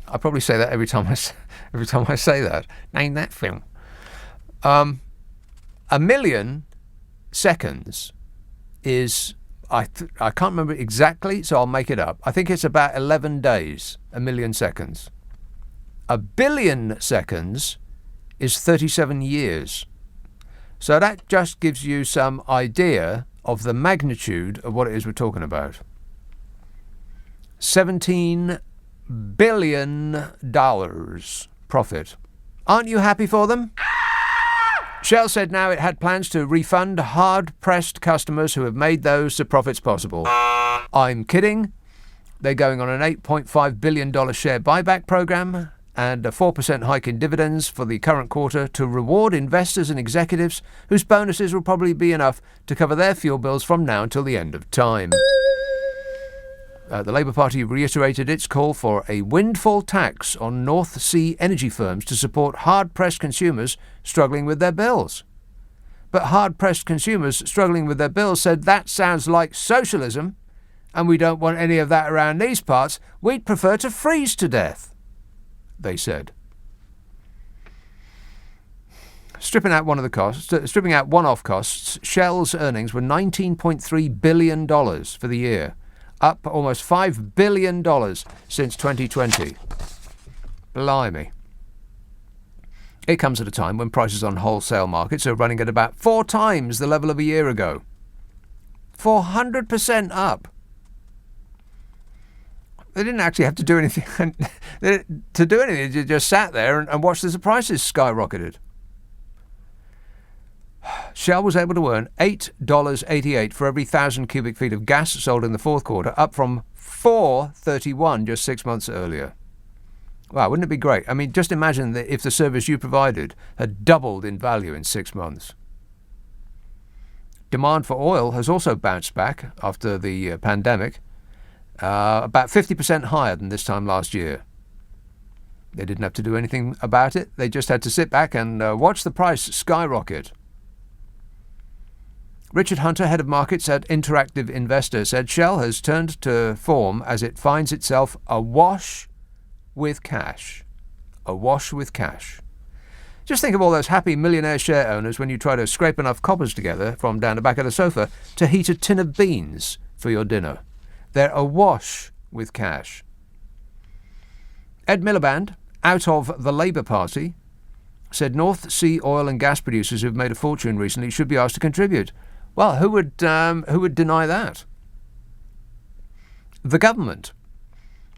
I probably say that every time I say that. Name that film. 1 million seconds is I can't remember exactly, so I'll make it up. I think it's about 11 days. 1 million seconds. 1 billion seconds is 37 years. So that just gives you some idea of the magnitude of what it is we're talking about. $17 billion profit. Aren't you happy for them? Shell said now it had plans to refund hard-pressed customers who have made those profits possible. I'm kidding. They're going on an $8.5 billion share buyback program and a 4% hike in dividends for the current quarter to reward investors and executives whose bonuses will probably be enough to cover their fuel bills from now until the end of time. The Labour Party reiterated its call for a windfall tax on North Sea energy firms to support hard-pressed consumers struggling with their bills. But hard-pressed consumers struggling with their bills said that sounds like socialism, and we don't want any of that around these parts. We'd prefer to freeze to death, they said. Stripping out one-off costs, Shell's earnings were $19.3 billion for the year, up almost $5 billion since 2020. Blimey. It comes at a time when prices on wholesale markets are running at about 4 times the level of a year ago. 400% up. They didn't actually have to do anything. They just sat there and watched as the prices skyrocketed. Shell was able to earn $8.88 for every 1,000 cubic feet of gas sold in the fourth quarter, up from $4.31 just 6 months earlier. Wow, wouldn't it be great? I mean, just imagine that if the service you provided had doubled in value in 6 months. Demand for oil has also bounced back after the pandemic, about 50% higher than this time last year. They didn't have to do anything about it. They just had to sit back and watch the price skyrocket. Richard Hunter, head of markets at Interactive Investor, said Shell has turned to form as it finds itself awash with cash. Awash with cash. Just think of all those happy millionaire share owners when you try to scrape enough coppers together from down the back of the sofa to heat a tin of beans for your dinner. They're awash with cash. Ed Miliband, out of the Labour Party, said North Sea oil and gas producers who've made a fortune recently should be asked to contribute. Well, who would deny that? The government.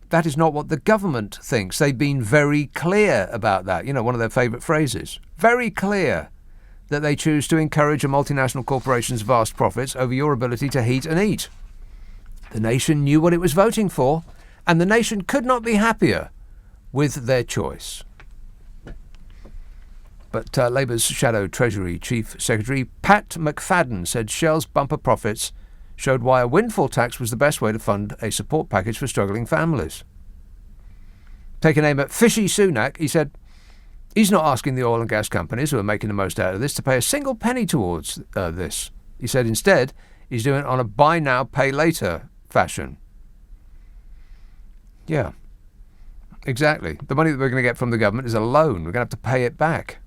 That is not what the government thinks. They've been very clear about that. You know, one of their favourite phrases. Very clear that they choose to encourage a multinational corporation's vast profits over your ability to heat and eat. The nation knew what it was voting for, and the nation could not be happier with their choice. But Labour's Shadow Treasury Chief Secretary Pat McFadden said Shell's bumper profits showed why a windfall tax was the best way to fund a support package for struggling families. Taking aim at Fishy Sunak, he said he's not asking the oil and gas companies who are making the most out of this to pay a single penny towards this. He said instead he's doing it on a buy now, pay later fashion. Yeah, exactly. The money that we're going to get from the government is a loan. We're going to have to pay it back.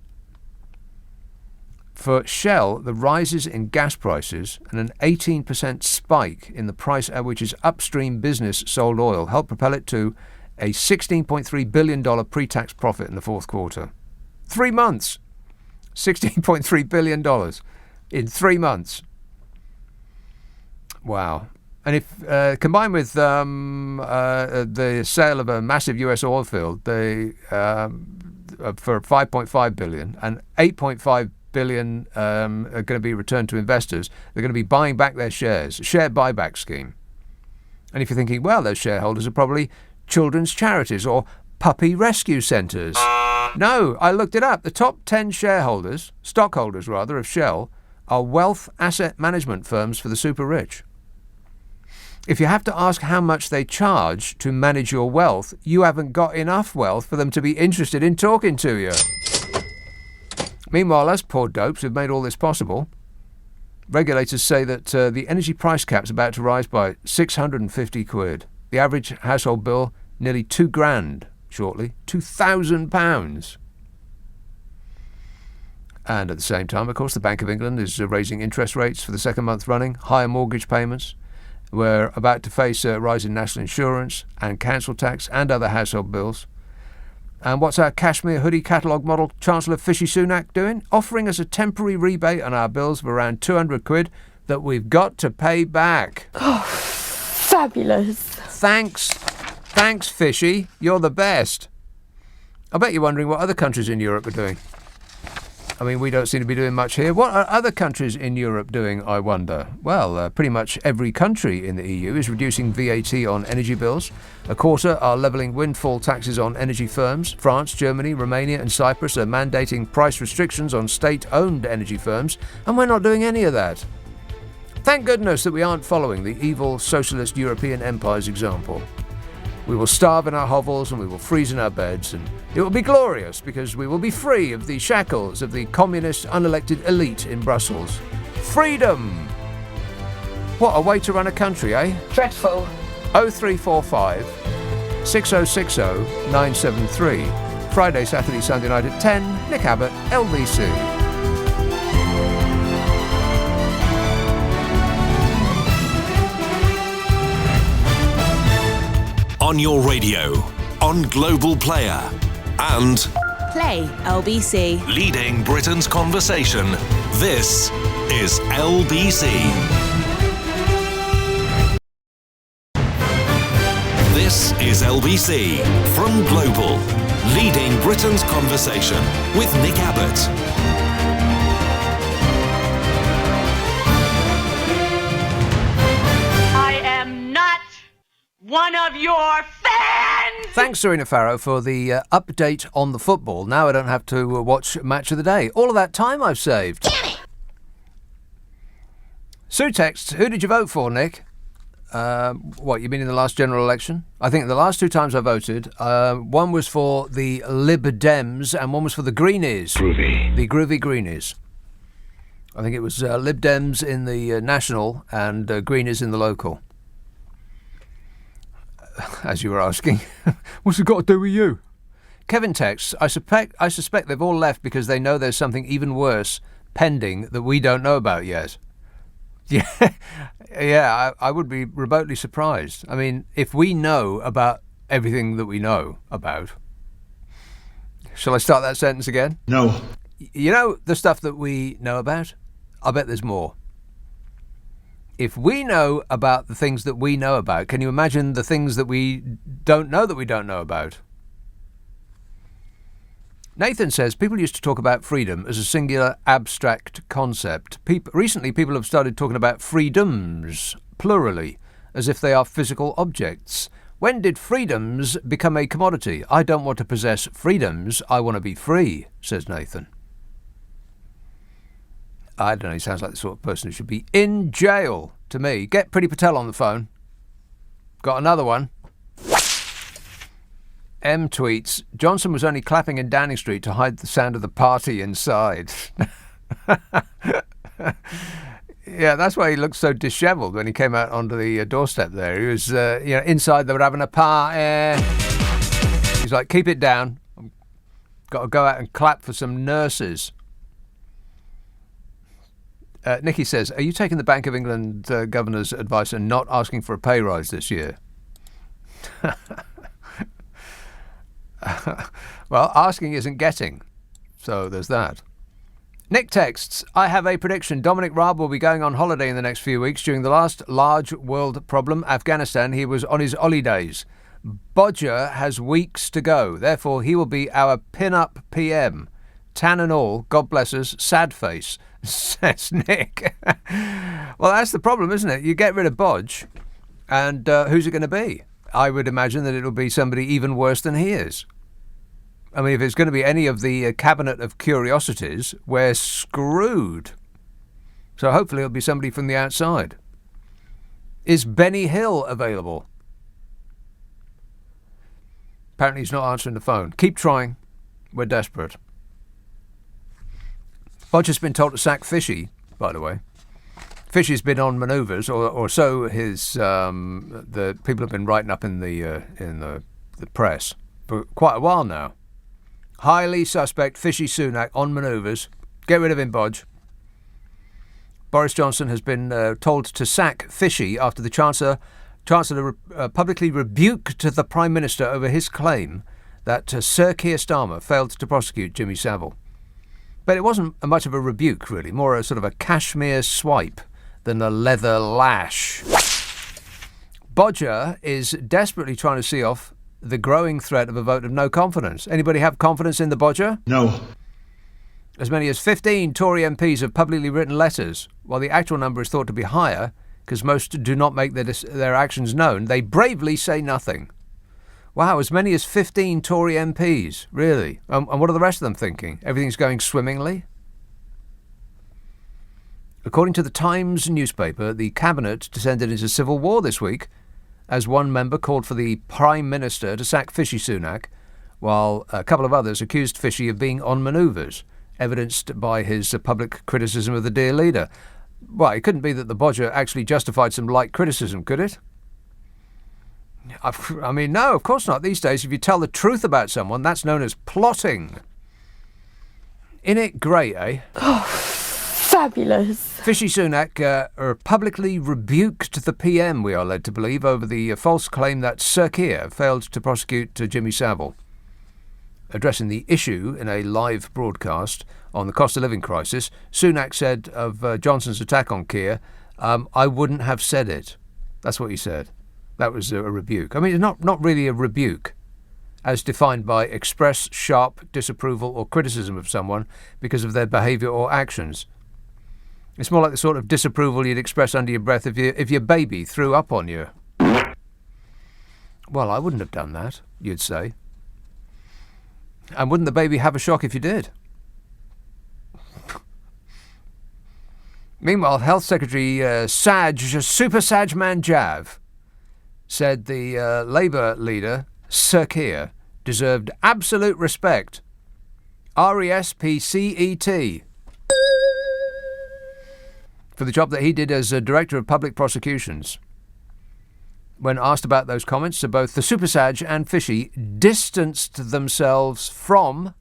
For Shell, the rises in gas prices and an 18% spike in the price at which its upstream business sold oil helped propel it to a $16.3 billion pre-tax profit in the fourth quarter. 3 months. $16.3 billion in 3 months. Wow. And if combined with the sale of a massive US oil field, they for $5.5 billion and $8.5 billion are going to be returned to investors. They're going to be buying back their shares, a share buyback scheme. And if you're thinking, well, those shareholders are probably children's charities or puppy rescue centres. No, I looked it up. The top 10 stockholders of Shell, are wealth asset management firms for the super rich. If you have to ask how much they charge to manage your wealth, you haven't got enough wealth for them to be interested in talking to you. Meanwhile, us poor dopes who've made all this possible, regulators say that the energy price cap's about to rise by 650 quid. The average household bill, nearly £2,000 shortly, £2,000. And at the same time, of course, the Bank of England is raising interest rates for the second month running, higher mortgage payments. We're about to face a rise in national insurance and council tax and other household bills. And what's our cashmere hoodie catalogue model Chancellor Fishy Sunak doing? Offering us a temporary rebate on our bills of around 200 quid that we've got to pay back. Oh, fabulous. Thanks, Fishy. You're the best. I bet you're wondering what other countries in Europe are doing. I mean, we don't seem to be doing much here. What are other countries in Europe doing, I wonder? Well, pretty much every country in the EU is reducing VAT on energy bills. A quarter are levelling windfall taxes on energy firms. France, Germany, Romania and Cyprus are mandating price restrictions on state-owned energy firms, and we're not doing any of that. Thank goodness that we aren't following the evil socialist European empire's example. We will starve in our hovels and we will freeze in our beds, and it will be glorious because we will be free of the shackles of the communist unelected elite in Brussels. Freedom! What a way to run a country, eh? Dreadful. 0345 6060 973. Friday, Saturday, Sunday night at 10. Nick Abbot, LBC. On your radio, on Global Player, and Play LBC. leading Britain's conversation. This is LBC. This is LBC from Global, leading Britain's conversation with Nick Abbot. One of your fans! Thanks, Serena Farrow, for the update on the football. Now I don't have to watch Match of the Day. All of that time I've saved. Damn it! Sue texts, who did you vote for, Nick? What, you mean in the last general election? I think the last two times I voted, one was for the Lib Dems and one was for the Greenies. Groovy. The Groovy Greenies. I think it was Lib Dems in the national and Greenies in the local. As you were asking, what's it got to do with you? Kevin texts, I suspect they've all left because they know there's something even worse pending that we don't know about yet. Yeah, I would be remotely surprised. I mean, if we know about everything that we know about, Shall I start that sentence again? No. You know the stuff that we know about? I bet there's more. If we know about the things that we know about, can you imagine the things that we don't know about? Nathan says people used to talk about freedom as a singular abstract concept. Recently, people have started talking about freedoms, plurally, as if they are physical objects. When did freedoms become a commodity? I don't want to possess freedoms. I want to be free, says Nathan. I don't know, he sounds like the sort of person who should be in jail to me. Get Priti Patel on the phone. Got another one. M tweets, Johnson was only clapping in Downing Street to hide the sound of the party inside. Yeah, that's why he looked so dishevelled when he came out onto the doorstep there. He was, inside they were having a party. He's like, keep it down. I've got to go out and clap for some nurses. Nikki says, are you taking the Bank of England governor's advice and not asking for a pay rise this year? Well, asking isn't getting. So there's that. Nick texts, I have a prediction. Dominic Raab will be going on holiday in the next few weeks. During the last large world problem, Afghanistan, he was on his holidays. Bodger has weeks to go. Therefore, he will be our pin-up PM. Tan and all, God bless us, sad face, says Nick. Well, that's the problem, isn't it? You get rid of Bodge, and who's it going to be? I would imagine that it'll be somebody even worse than he is. I mean, if it's going to be any of the cabinet of curiosities, we're screwed. So hopefully it'll be somebody from the outside. Is Benny Hill available? Apparently he's not answering the phone. Keep trying. We're desperate. Bodger's been told to sack Fishy, by the way. Fishy's been on manoeuvres, or so his the people have been writing up in the press for quite a while now. Highly suspect Fishy Sunak on manoeuvres. Get rid of him, Bodge. Boris Johnson has been told to sack Fishy after the Chancellor publicly rebuked the Prime Minister over his claim that Sir Keir Starmer failed to prosecute Jimmy Savile. But it wasn't much of a rebuke, really, more a sort of a cashmere swipe than a leather lash. Bodger is desperately trying to see off the growing threat of a vote of no confidence. Anybody have confidence in the Bodger? No. As many as 15 Tory MPs have publicly written letters. While the actual number is thought to be higher, because most do not make their actions known, they bravely say nothing. Wow, as many as 15 Tory MPs, really? And what are the rest of them thinking? Everything's going swimmingly? According to the Times newspaper, the Cabinet descended into civil war this week as one member called for the Prime Minister to sack Fishy Sunak, while a couple of others accused Fishy of being on manoeuvres, evidenced by his public criticism of the dear leader. Well, it couldn't be that the Bodger actually justified some light criticism, could it? I mean, no, of course not. These days, if you tell the truth about someone, that's known as plotting. Isn't it great, eh? Oh, fabulous. Fishy Sunak publicly rebuked the PM, we are led to believe, over the false claim that Sir Keir failed to prosecute Jimmy Savile. Addressing the issue in a live broadcast on the cost of living crisis, Sunak said of Johnson's attack on Keir, I wouldn't have said it. That's what he said. That was a rebuke. I mean, it's not really a rebuke, as defined by express sharp disapproval or criticism of someone because of their behaviour or actions. It's more like the sort of disapproval you'd express under your breath if your baby threw up on you. Well, I wouldn't have done that, you'd say. And wouldn't the baby have a shock if you did? Meanwhile, Health Secretary Super Saj Manjav said the Labour leader, Sir Keir, deserved absolute respect. RESPCET. For the job that he did as a Director of Public Prosecutions. When asked about those comments, both the Super Saj and Fishy distanced themselves from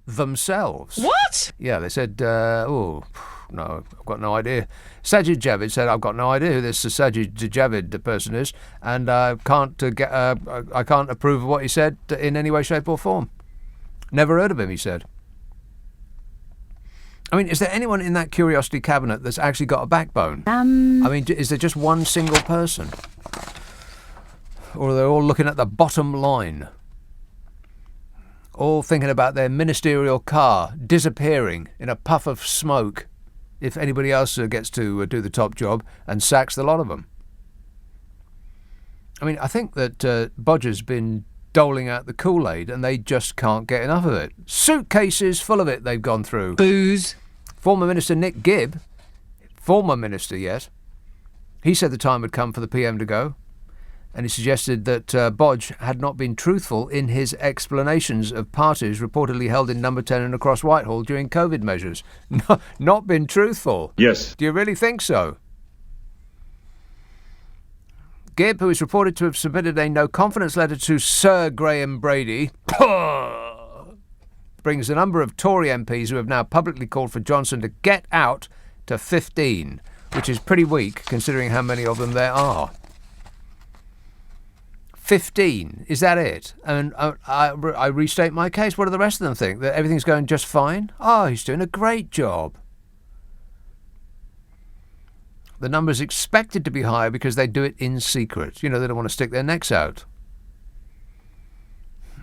themselves. What? Yeah, they said, no, I've got no idea. Sajid Javid said, I've got no idea who this Sajid Javid person is, and I can't approve of what he said in any way, shape or form. Never heard of him, he said. I mean, is there anyone in that Curiosity cabinet that's actually got a backbone? I mean, is there just one single person? Or are they all looking at the bottom line? All thinking about their ministerial car disappearing in a puff of smoke if anybody else gets to do the top job and sacks the lot of them. I mean, I think that Bodger's been doling out the Kool-Aid and they just can't get enough of it. Suitcases full of it they've gone through. Booze. Former Minister Nick Gibb, former minister yet, he said the time had come for the PM to go, and he suggested that Bodge had not been truthful in his explanations of parties reportedly held in Number 10 and across Whitehall during COVID measures. Not been truthful? Yes. Do you really think so? Gibb, who is reported to have submitted a no-confidence letter to Sir Graham Brady, brings the number of Tory MPs who have now publicly called for Johnson to get out to 15, which is pretty weak considering how many of them there are. 15, is that it? And I restate my case. What do the rest of them think? That everything's going just fine? Oh, he's doing a great job. The number's expected to be higher because they do it in secret. You know, they don't want to stick their necks out.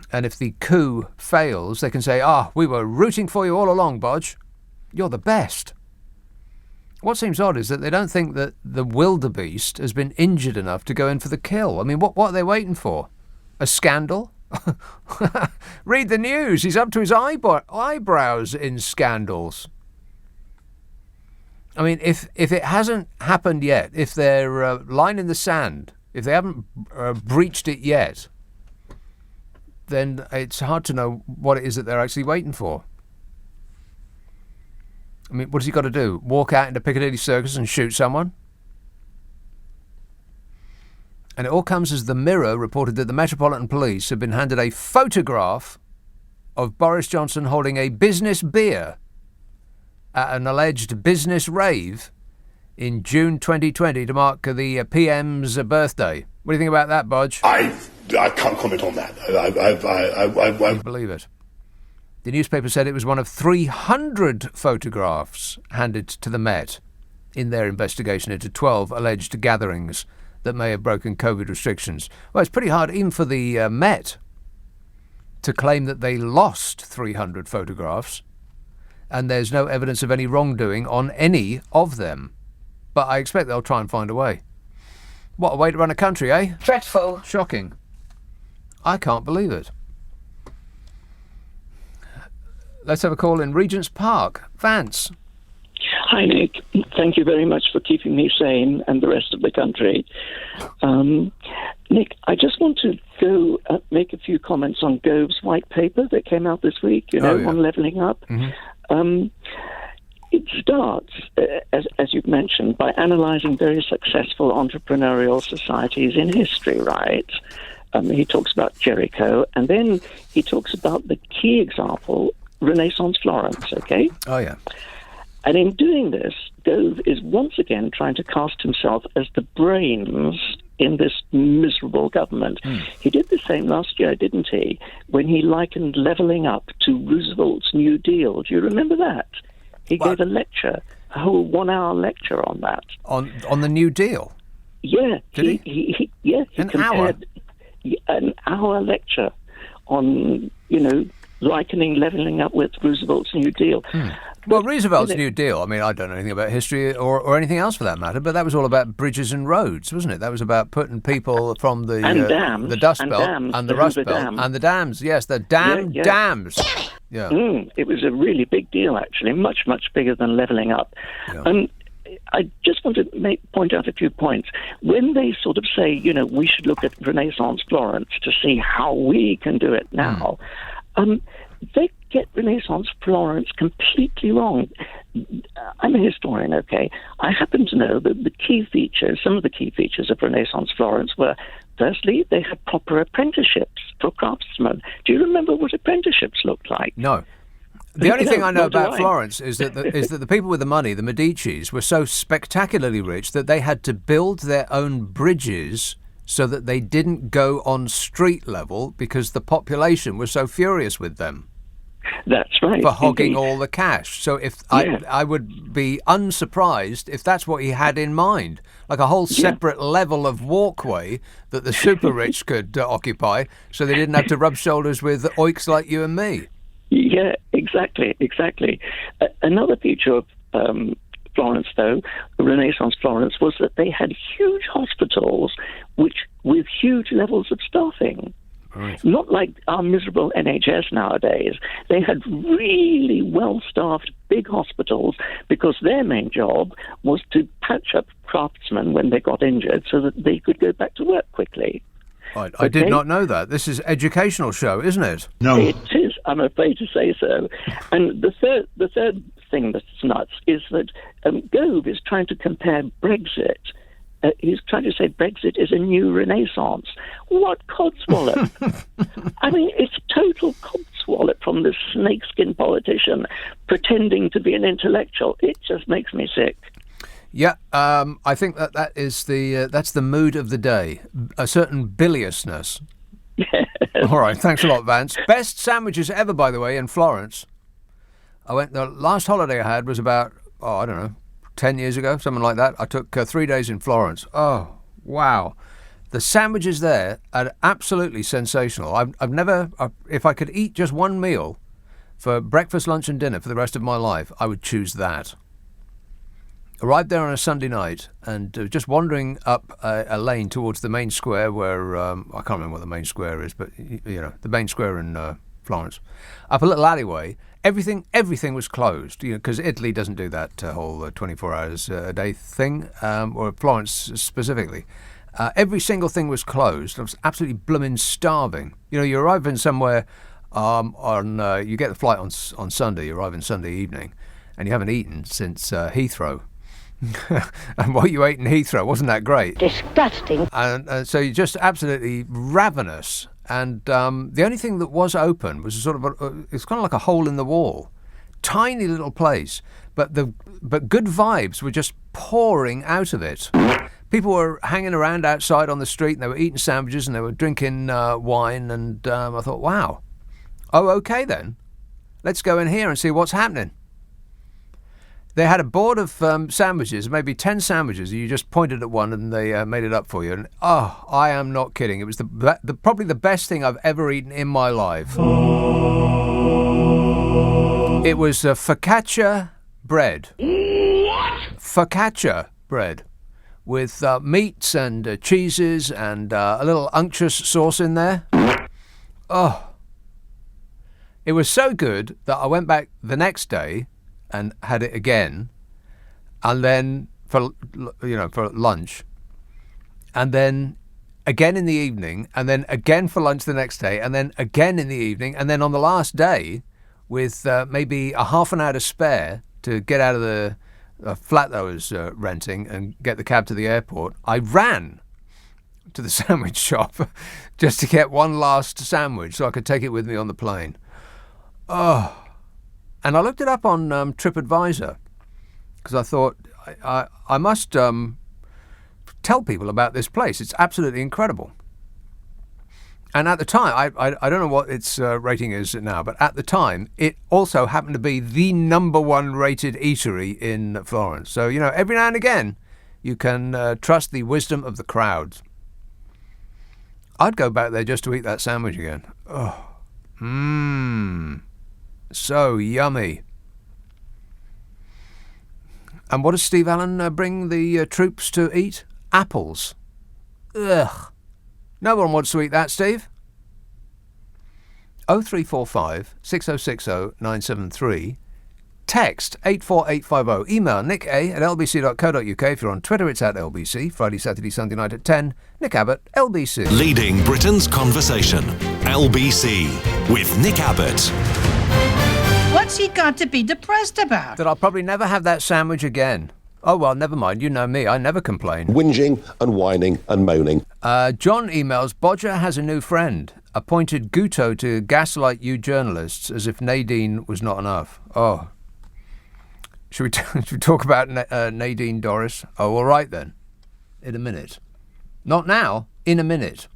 And if the coup fails, they can say, we were rooting for you all along, Bodge. You're the best. What seems odd is that they don't think that the wildebeest has been injured enough to go in for the kill. I mean, what are they waiting for? A scandal? Read the news. He's up to his eyebrows in scandals. I mean, if it hasn't happened yet, if they're lying in the sand, if they haven't breached it yet, then it's hard to know what it is that they're actually waiting for. I mean, what has he got to do? Walk out into Piccadilly Circus and shoot someone? And it all comes as the Mirror reported that the Metropolitan Police have been handed a photograph of Boris Johnson holding a business beer at an alleged business rave in June 2020 to mark the PM's birthday. What do you think about that, Bodge? I can't comment on that. I believe it. The newspaper said it was one of 300 photographs handed to the Met in their investigation into 12 alleged gatherings that may have broken COVID restrictions. Well, it's pretty hard even for the Met to claim that they lost 300 photographs and there's no evidence of any wrongdoing on any of them. But I expect they'll try and find a way. What a way to run a country, eh? Dreadful. Shocking. I can't believe it. Let's have a call in Regent's Park. Vance. Hi, Nick. Thank you very much for keeping me sane and the rest of the country. Nick, I just want to go make a few comments on Gove's white paper that came out this week, on levelling up. Mm-hmm. It starts, as you've mentioned, by analysing very successful entrepreneurial societies in history, right? He talks about Jericho, and then he talks about the key example, Renaissance Florence, okay? Oh, yeah. And in doing this, Gove is once again trying to cast himself as the brains in this miserable government. He did the same last year, didn't he, when he likened levelling up to Roosevelt's New Deal. Do you remember that? He gave a lecture, a whole 1-hour lecture on that. On the New Deal? Yeah. Did he compared an hour lecture on, likening levelling up with Roosevelt's New Deal. Well, Roosevelt's New Deal, I mean, I don't know anything about history or anything else for that matter, but that was all about bridges and roads, wasn't it? That was about putting people from the Dust Belt and the Rust Belt and the dams. Yes, the dams. Yeah. It was a really big deal, actually, much, much bigger than levelling up. Yeah. I just want to point out a few points. When they sort of say, we should look at Renaissance Florence to see how we can do it now, they get Renaissance Florence completely wrong. I'm a historian, okay? I happen to know that some of the key features of Renaissance Florence were, firstly, they had proper apprenticeships for craftsmen. Do you remember what apprenticeships looked like? No. The only thing I know about Florence is that the people with the money, the Medicis, were so spectacularly rich that they had to build their own bridges so that they didn't go on street level because the population was so furious with them. That's right. For hogging indeed. all the cash. So if Yeah. I would be unsurprised if that's what he had in mind, like a whole separate level of walkway that the super rich could occupy, so they didn't have to rub shoulders with oiks like you and me. Yeah, exactly. Another feature of Florence, though, Renaissance Florence, was that they had huge hospitals with huge levels of staffing. Right. Not like our miserable NHS nowadays. They had really well-staffed big hospitals because their main job was to patch up craftsmen when they got injured so that they could go back to work quickly. I did not know that. This is educational show, isn't it? No. It is, I'm afraid to say so. And the third thing that's nuts is that Gove is trying to compare Brexit. He's trying to say Brexit is a new Renaissance. What codswallop? I mean, it's total codswallop from this snakeskin politician pretending to be an intellectual. It just makes me sick. Yeah, I think that is that's the mood of the day. A certain biliousness. All right, thanks a lot, Vance. Best sandwiches ever, by the way, in Florence. The last holiday I had was about, I don't know, 10 years ago, something like that. I took 3 days in Florence. Oh, wow. The sandwiches there are absolutely sensational. I've never, if I could eat just one meal for breakfast, lunch and dinner for the rest of my life, I would choose that. Arrived there on a Sunday night and just wandering up a lane towards the main square where, I can't remember what the main square is, but, the main square in Florence. Up a little alleyway, everything was closed, because Italy doesn't do that whole 24 hours a day thing, or Florence specifically. Every single thing was closed. I was absolutely blooming starving. You arrive in somewhere you get the flight on Sunday, you arrive in Sunday evening, and you haven't eaten since Heathrow. And what you ate in Heathrow wasn't that great. Disgusting. And so you're just absolutely ravenous. And the only thing that was open was sort of it's kind of like a hole in the wall, tiny little place. But good vibes were just pouring out of it. People were hanging around outside on the street, and they were eating sandwiches and they were drinking wine. And I thought, wow, okay then, let's go in here and see what's happening. They had a board of sandwiches, maybe 10 sandwiches. You just pointed at one and they made it up for you. And I am not kidding. It was probably the best thing I've ever eaten in my life. It was focaccia bread. What? Focaccia bread with meats and cheeses and a little unctuous sauce in there. Oh, it was so good that I went back the next day and had it again, and then for lunch, and then again in the evening, and then again for lunch the next day, and then again in the evening, and then on the last day, with maybe a half an hour to spare to get out of the flat that I was renting and get the cab to the airport, I ran to the sandwich shop just to get one last sandwich so I could take it with me on the plane. Oh. And I looked it up on TripAdvisor because I thought I must tell people about this place. It's absolutely incredible. And at the time, I don't know what its rating is now, but at the time, it also happened to be the #1 rated eatery in Florence. So, every now and again, you can trust the wisdom of the crowds. I'd go back there just to eat that sandwich again. Oh, so yummy. And what does Steve Allen bring the troops to eat? Apples. Ugh. No one wants to eat that, Steve. 0345 6060 973. Text 84850. Email nick@lbc.co.uk. If you're on Twitter, it's @LBC. Friday, Saturday, Sunday night at 10. Nick Abbott, LBC. Leading Britain's conversation. LBC with Nick Abbott. What's he got to be depressed about? That I'll probably never have that sandwich again. Oh, well, never mind. You know me. I never complain. Whinging and whining and moaning. John emails, Bodger has a new friend. Appointed Guto to gaslight you journalists as if Nadine was not enough. Oh. Should we talk about Nadine, Doris? Oh, all right then. In a minute. Not now. In a minute.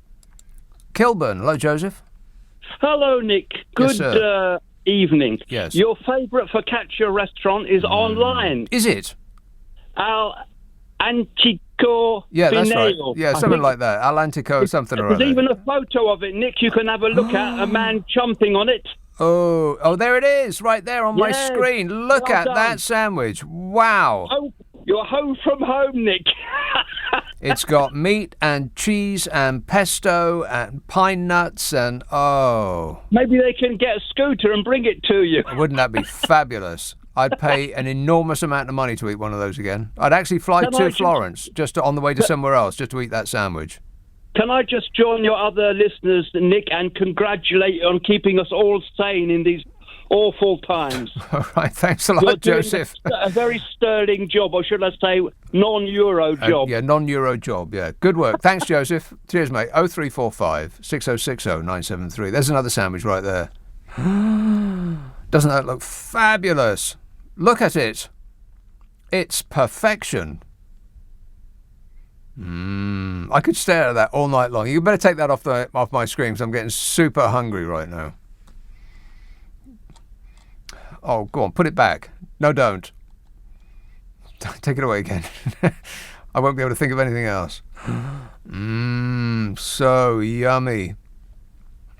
Kilburn. Hello, Joseph. Hello, Nick. Yes, sir. evening. Yes. Your favourite focaccia restaurant is online. Is it? Al Antico Yeah, that's right. Fineo. Yeah, I something think like that. Atlantico something or there's other. even a photo of it, Nick, you can have a look at, a man chomping on it. Oh, there it is, right there on my Yes, screen. Look well at done. that sandwich. Wow. Oh, you're home from home, Nick. It's got meat and cheese and pesto and pine nuts and Maybe they can get a scooter and bring it to you. wouldn't that be fabulous? I'd pay an enormous amount of money to eat one of those again. I'd actually fly Can I to just- Florence just on the way to somewhere else just to eat that sandwich. Can I just join your other listeners, Nick, and congratulate you on keeping us all sane in these awful times? All right, thanks a lot, You're doing Joseph. a very sterling job, or should I say non-Euro job. Yeah, non-Euro job, yeah. Good work. Thanks, Joseph. Cheers, mate. 0345 6060 973. There's another sandwich right there. Doesn't that look fabulous? Look at it. It's perfection. I could stare at that all night long. You better take that off my screen because I'm getting super hungry right now. Oh, go on, put it back. No, don't. Take it away again. I won't be able to think of anything else. So yummy.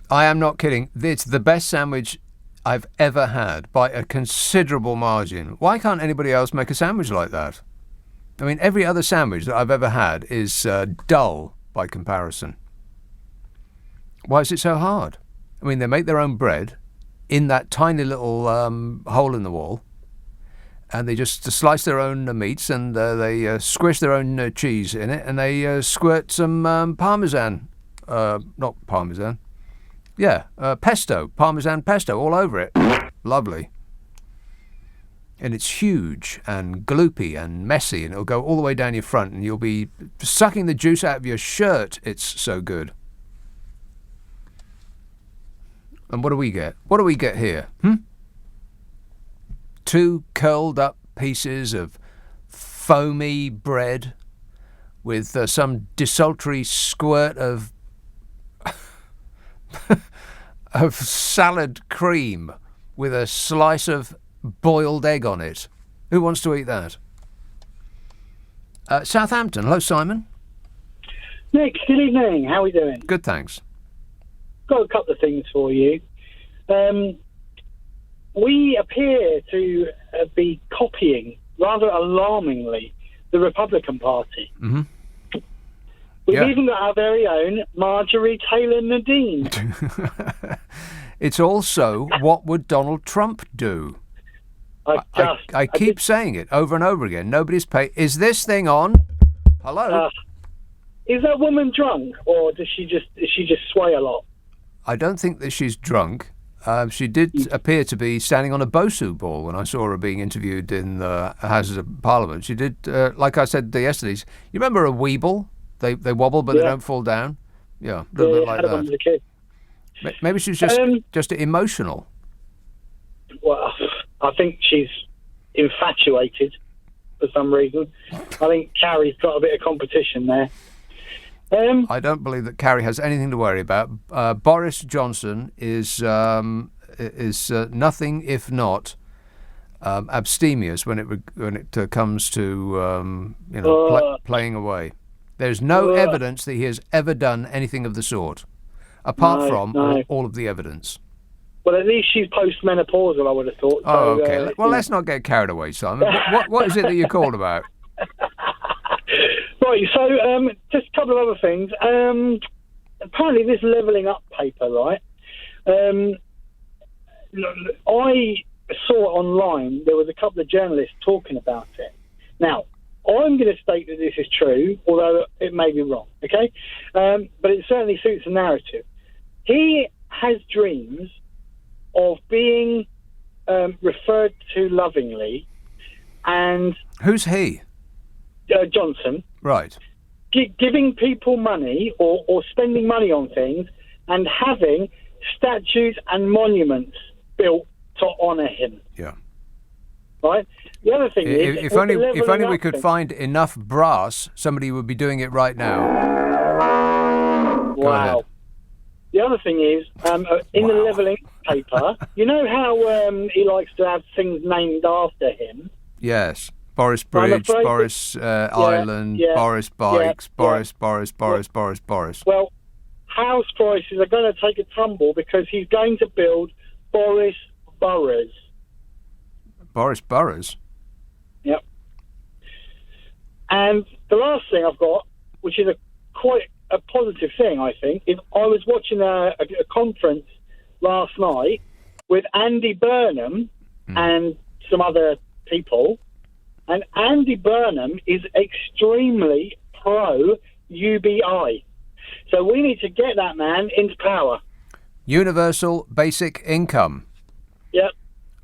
I am not kidding. It's the best sandwich I've ever had by a considerable margin. Why can't anybody else make a sandwich like that? I mean, every other sandwich that I've ever had is dull by comparison. Why is it so hard? I mean, they make their own bread in that tiny little hole in the wall, and they just slice their own meats, and they squish their own cheese in it, and they squirt some Parmesan. Not Parmesan. Yeah, pesto, Parmesan pesto all over it. Lovely. And it's huge and gloopy and messy, and it'll go all the way down your front, and you'll be sucking the juice out of your shirt. It's so good. And what do we get? What do we get here? Two curled up pieces of foamy bread with some desultory squirt of of salad cream with a slice of boiled egg on it. Who wants to eat that? Southampton. Hello, Simon. Nick, good evening. How are we doing? Good, thanks. Got a couple of things for you. We appear to be copying, rather alarmingly, the Republican Party. Mm-hmm. We've even got our very own Marjorie Taylor Nadine. It's also, what would Donald Trump do? I keep saying it over and over again. Nobody's paid. Is this thing on? Hello? Is that woman drunk, or does she just sway a lot? I don't think that she's drunk. She did appear to be standing on a Bosu ball when I saw her being interviewed in the Houses of Parliament. She did, like I said yesterday, you remember a weeble? They wobble, but they don't fall down. Yeah, a little bit like that. As a kid. Maybe she's just emotional. Well, I think she's infatuated for some reason. I think Carrie's got a bit of competition there. I don't believe that Carrie has anything to worry about. Boris Johnson is nothing if not abstemious when it comes to playing away. There's no evidence that he has ever done anything of the sort, apart from all of the evidence. Well, at least she's post-menopausal, I would have thought. Oh, okay. Well, let's not get carried away, Simon. What is it that you're called about? Right, so just a couple of other things. Apparently this levelling up paper, right? I saw online, there was a couple of journalists talking about it. Now, I'm going to state that this is true, although it may be wrong, okay? But it certainly suits the narrative. He has dreams of being referred to lovingly, and... Who's he? Johnson. Right. Giving people money or spending money on things and having statues and monuments built to honour him. Yeah. Right? The other thing is... If only we could find enough brass, somebody would be doing it right now. Wow. The other thing is, in the levelling paper, you know how he likes to have things named after him? Yes. Boris Bridge, Boris Island, Boris Bikes, Boris. Well, house prices are going to take a tumble because he's going to build Boris Boroughs. Boris Boroughs? Yep. And the last thing I've got, which is quite a positive thing, I think, is I was watching a conference last night with Andy Burnham and some other people, and Andy Burnham is extremely pro-UBI. So we need to get that man into power. Universal Basic Income. Yep.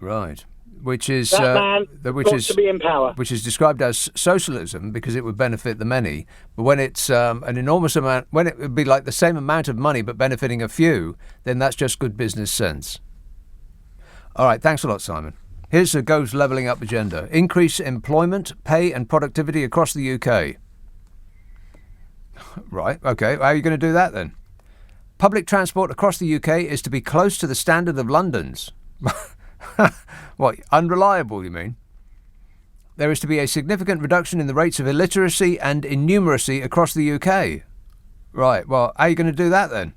Right. Which is that man to be in power. Which is described as socialism because it would benefit the many. But when it's an enormous amount, when it would be like the same amount of money but benefiting a few, then that's just good business sense. All right, thanks a lot, Simon. Here's a Go's levelling up agenda: increase employment, pay, and productivity across the UK. Right. Okay. How are you going to do that then? Public transport across the UK is to be close to the standard of London's. What, unreliable, you mean? There is to be a significant reduction in the rates of illiteracy and innumeracy across the UK. Right, well, how are you going to do that then?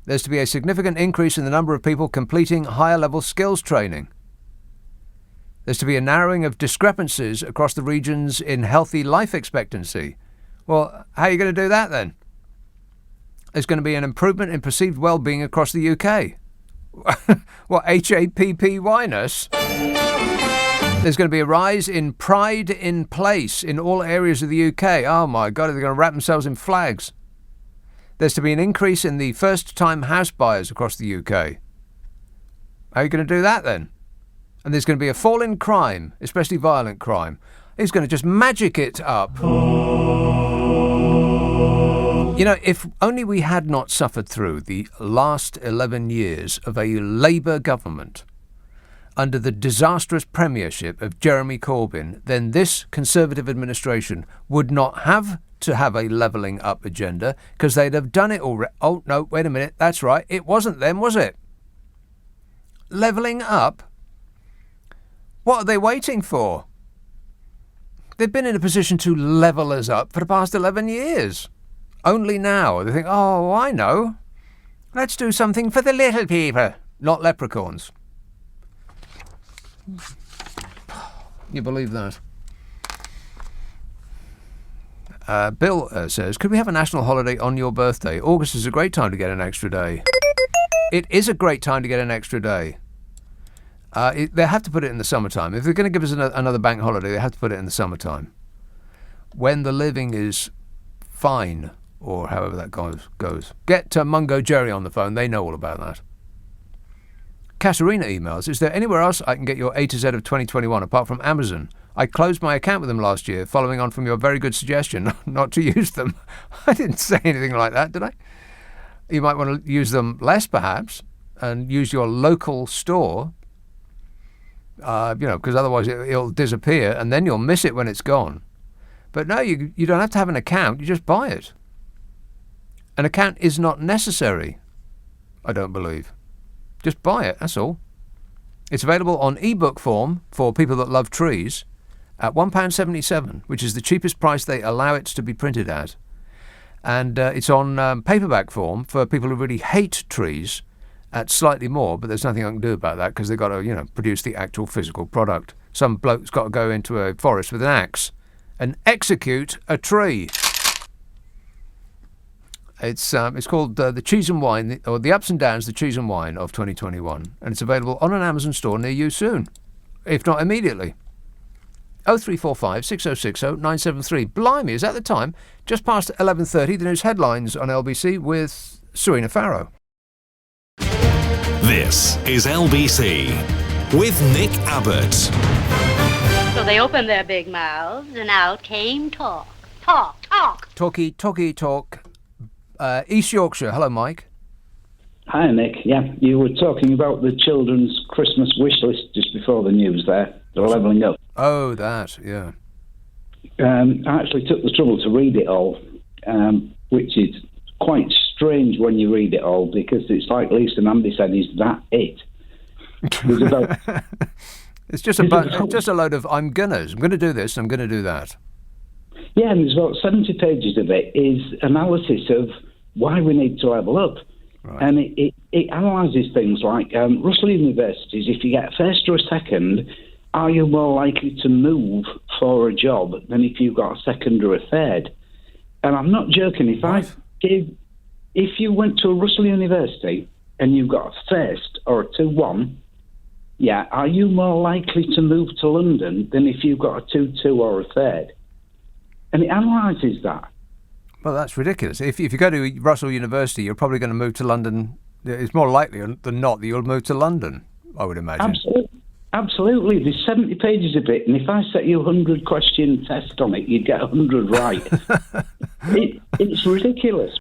There's to be a significant increase in the number of people completing higher level skills training. There's to be a narrowing of discrepancies across the regions in healthy life expectancy. Well, how are you going to do that then? There's going to be an improvement in perceived well-being across the UK. What, HAPPY-ness? There's going to be a rise in pride in place in all areas of the UK. Oh my God, they're going to wrap themselves in flags. There's to be an increase in the first-time house buyers across the UK. How are you going to do that then? And there's going to be a fall in crime, especially violent crime. He's going to just magic it up. You know, if only we had not suffered through the last 11 years of a Labour government under the disastrous premiership of Jeremy Corbyn, then this Conservative administration would not have to have a levelling up agenda because they'd have done it already. Oh, no, wait a minute. That's right. It wasn't them, was it? Levelling up? What are they waiting for? They've been in a position to level us up for the past 11 years. Only now they think, oh, I know. Let's do something for the little people, not leprechauns. You believe that? Bill says, could we have a national holiday on your birthday? August is a great time to get an extra day. It is a great time to get an extra day. They have to put it in the summertime. If they're going to give us another bank holiday, they have to put it in the summertime. When the living is fine, or however that goes. Get Mungo Jerry on the phone. They know all about that. Katerina emails, is there anywhere else I can get your A to Z of 2021 apart from Amazon? I closed my account with them last year, following on from your very good suggestion not to use them. I didn't say anything like that, did I? You might want to use them less, perhaps, and use your local store, because otherwise it'll disappear, and then you'll miss it when it's gone. But no, you don't have to have an account, you just buy it. An account is not necessary, I don't believe. Just buy it, that's all. It's available on ebook form for people that love trees at £1.77, which is the cheapest price they allow it to be printed at. And it's on paperback form for people who really hate trees at slightly more, but there's nothing I can do about that because they've got to, produce the actual physical product. Some bloke's got to go into a forest with an axe and execute a tree. It's called The Cheese and Wine, or The Ups and Downs, The Cheese and Wine of 2021. And it's available on an Amazon store near you soon, if not immediately. 0345 6060 973. Blimey, is that the time? Just past 11:30, the news headlines on LBC with Serena Farrow. This is LBC with Nick Abbott. So they opened their big mouths and out came talk. Talk, talk. Talk. East Yorkshire. Hello, Mike. Hi, Nick. Yeah, you were talking about the children's Christmas wish list just before the news there. They're levelling up. Oh, that, yeah. I actually took the trouble to read it all, which is quite strange when you read it all, because it's like Lisa and Andy said, is that it? There's about... It's just a load of I'm going to do this, I'm going to do that. Yeah, and there's about 70 pages of it is analysis of why we need to level up. Right. And it analyses things like Russell Universities, if you get a first or a second, are you more likely to move for a job than if you got a second or a third? And I'm not joking. If you went to a Russell University and you got a first or a 2-1, yeah, are you more likely to move to London than if you got a 2-2 or a third? And it analyses that. Well, that's ridiculous. If you go to Russell University, you're probably going to move to London. It's more likely than not that you'll move to London, I would imagine. Absolutely. There's 70 pages of it, and if I set you a 100-question test on it, you'd get 100 right. It's ridiculous.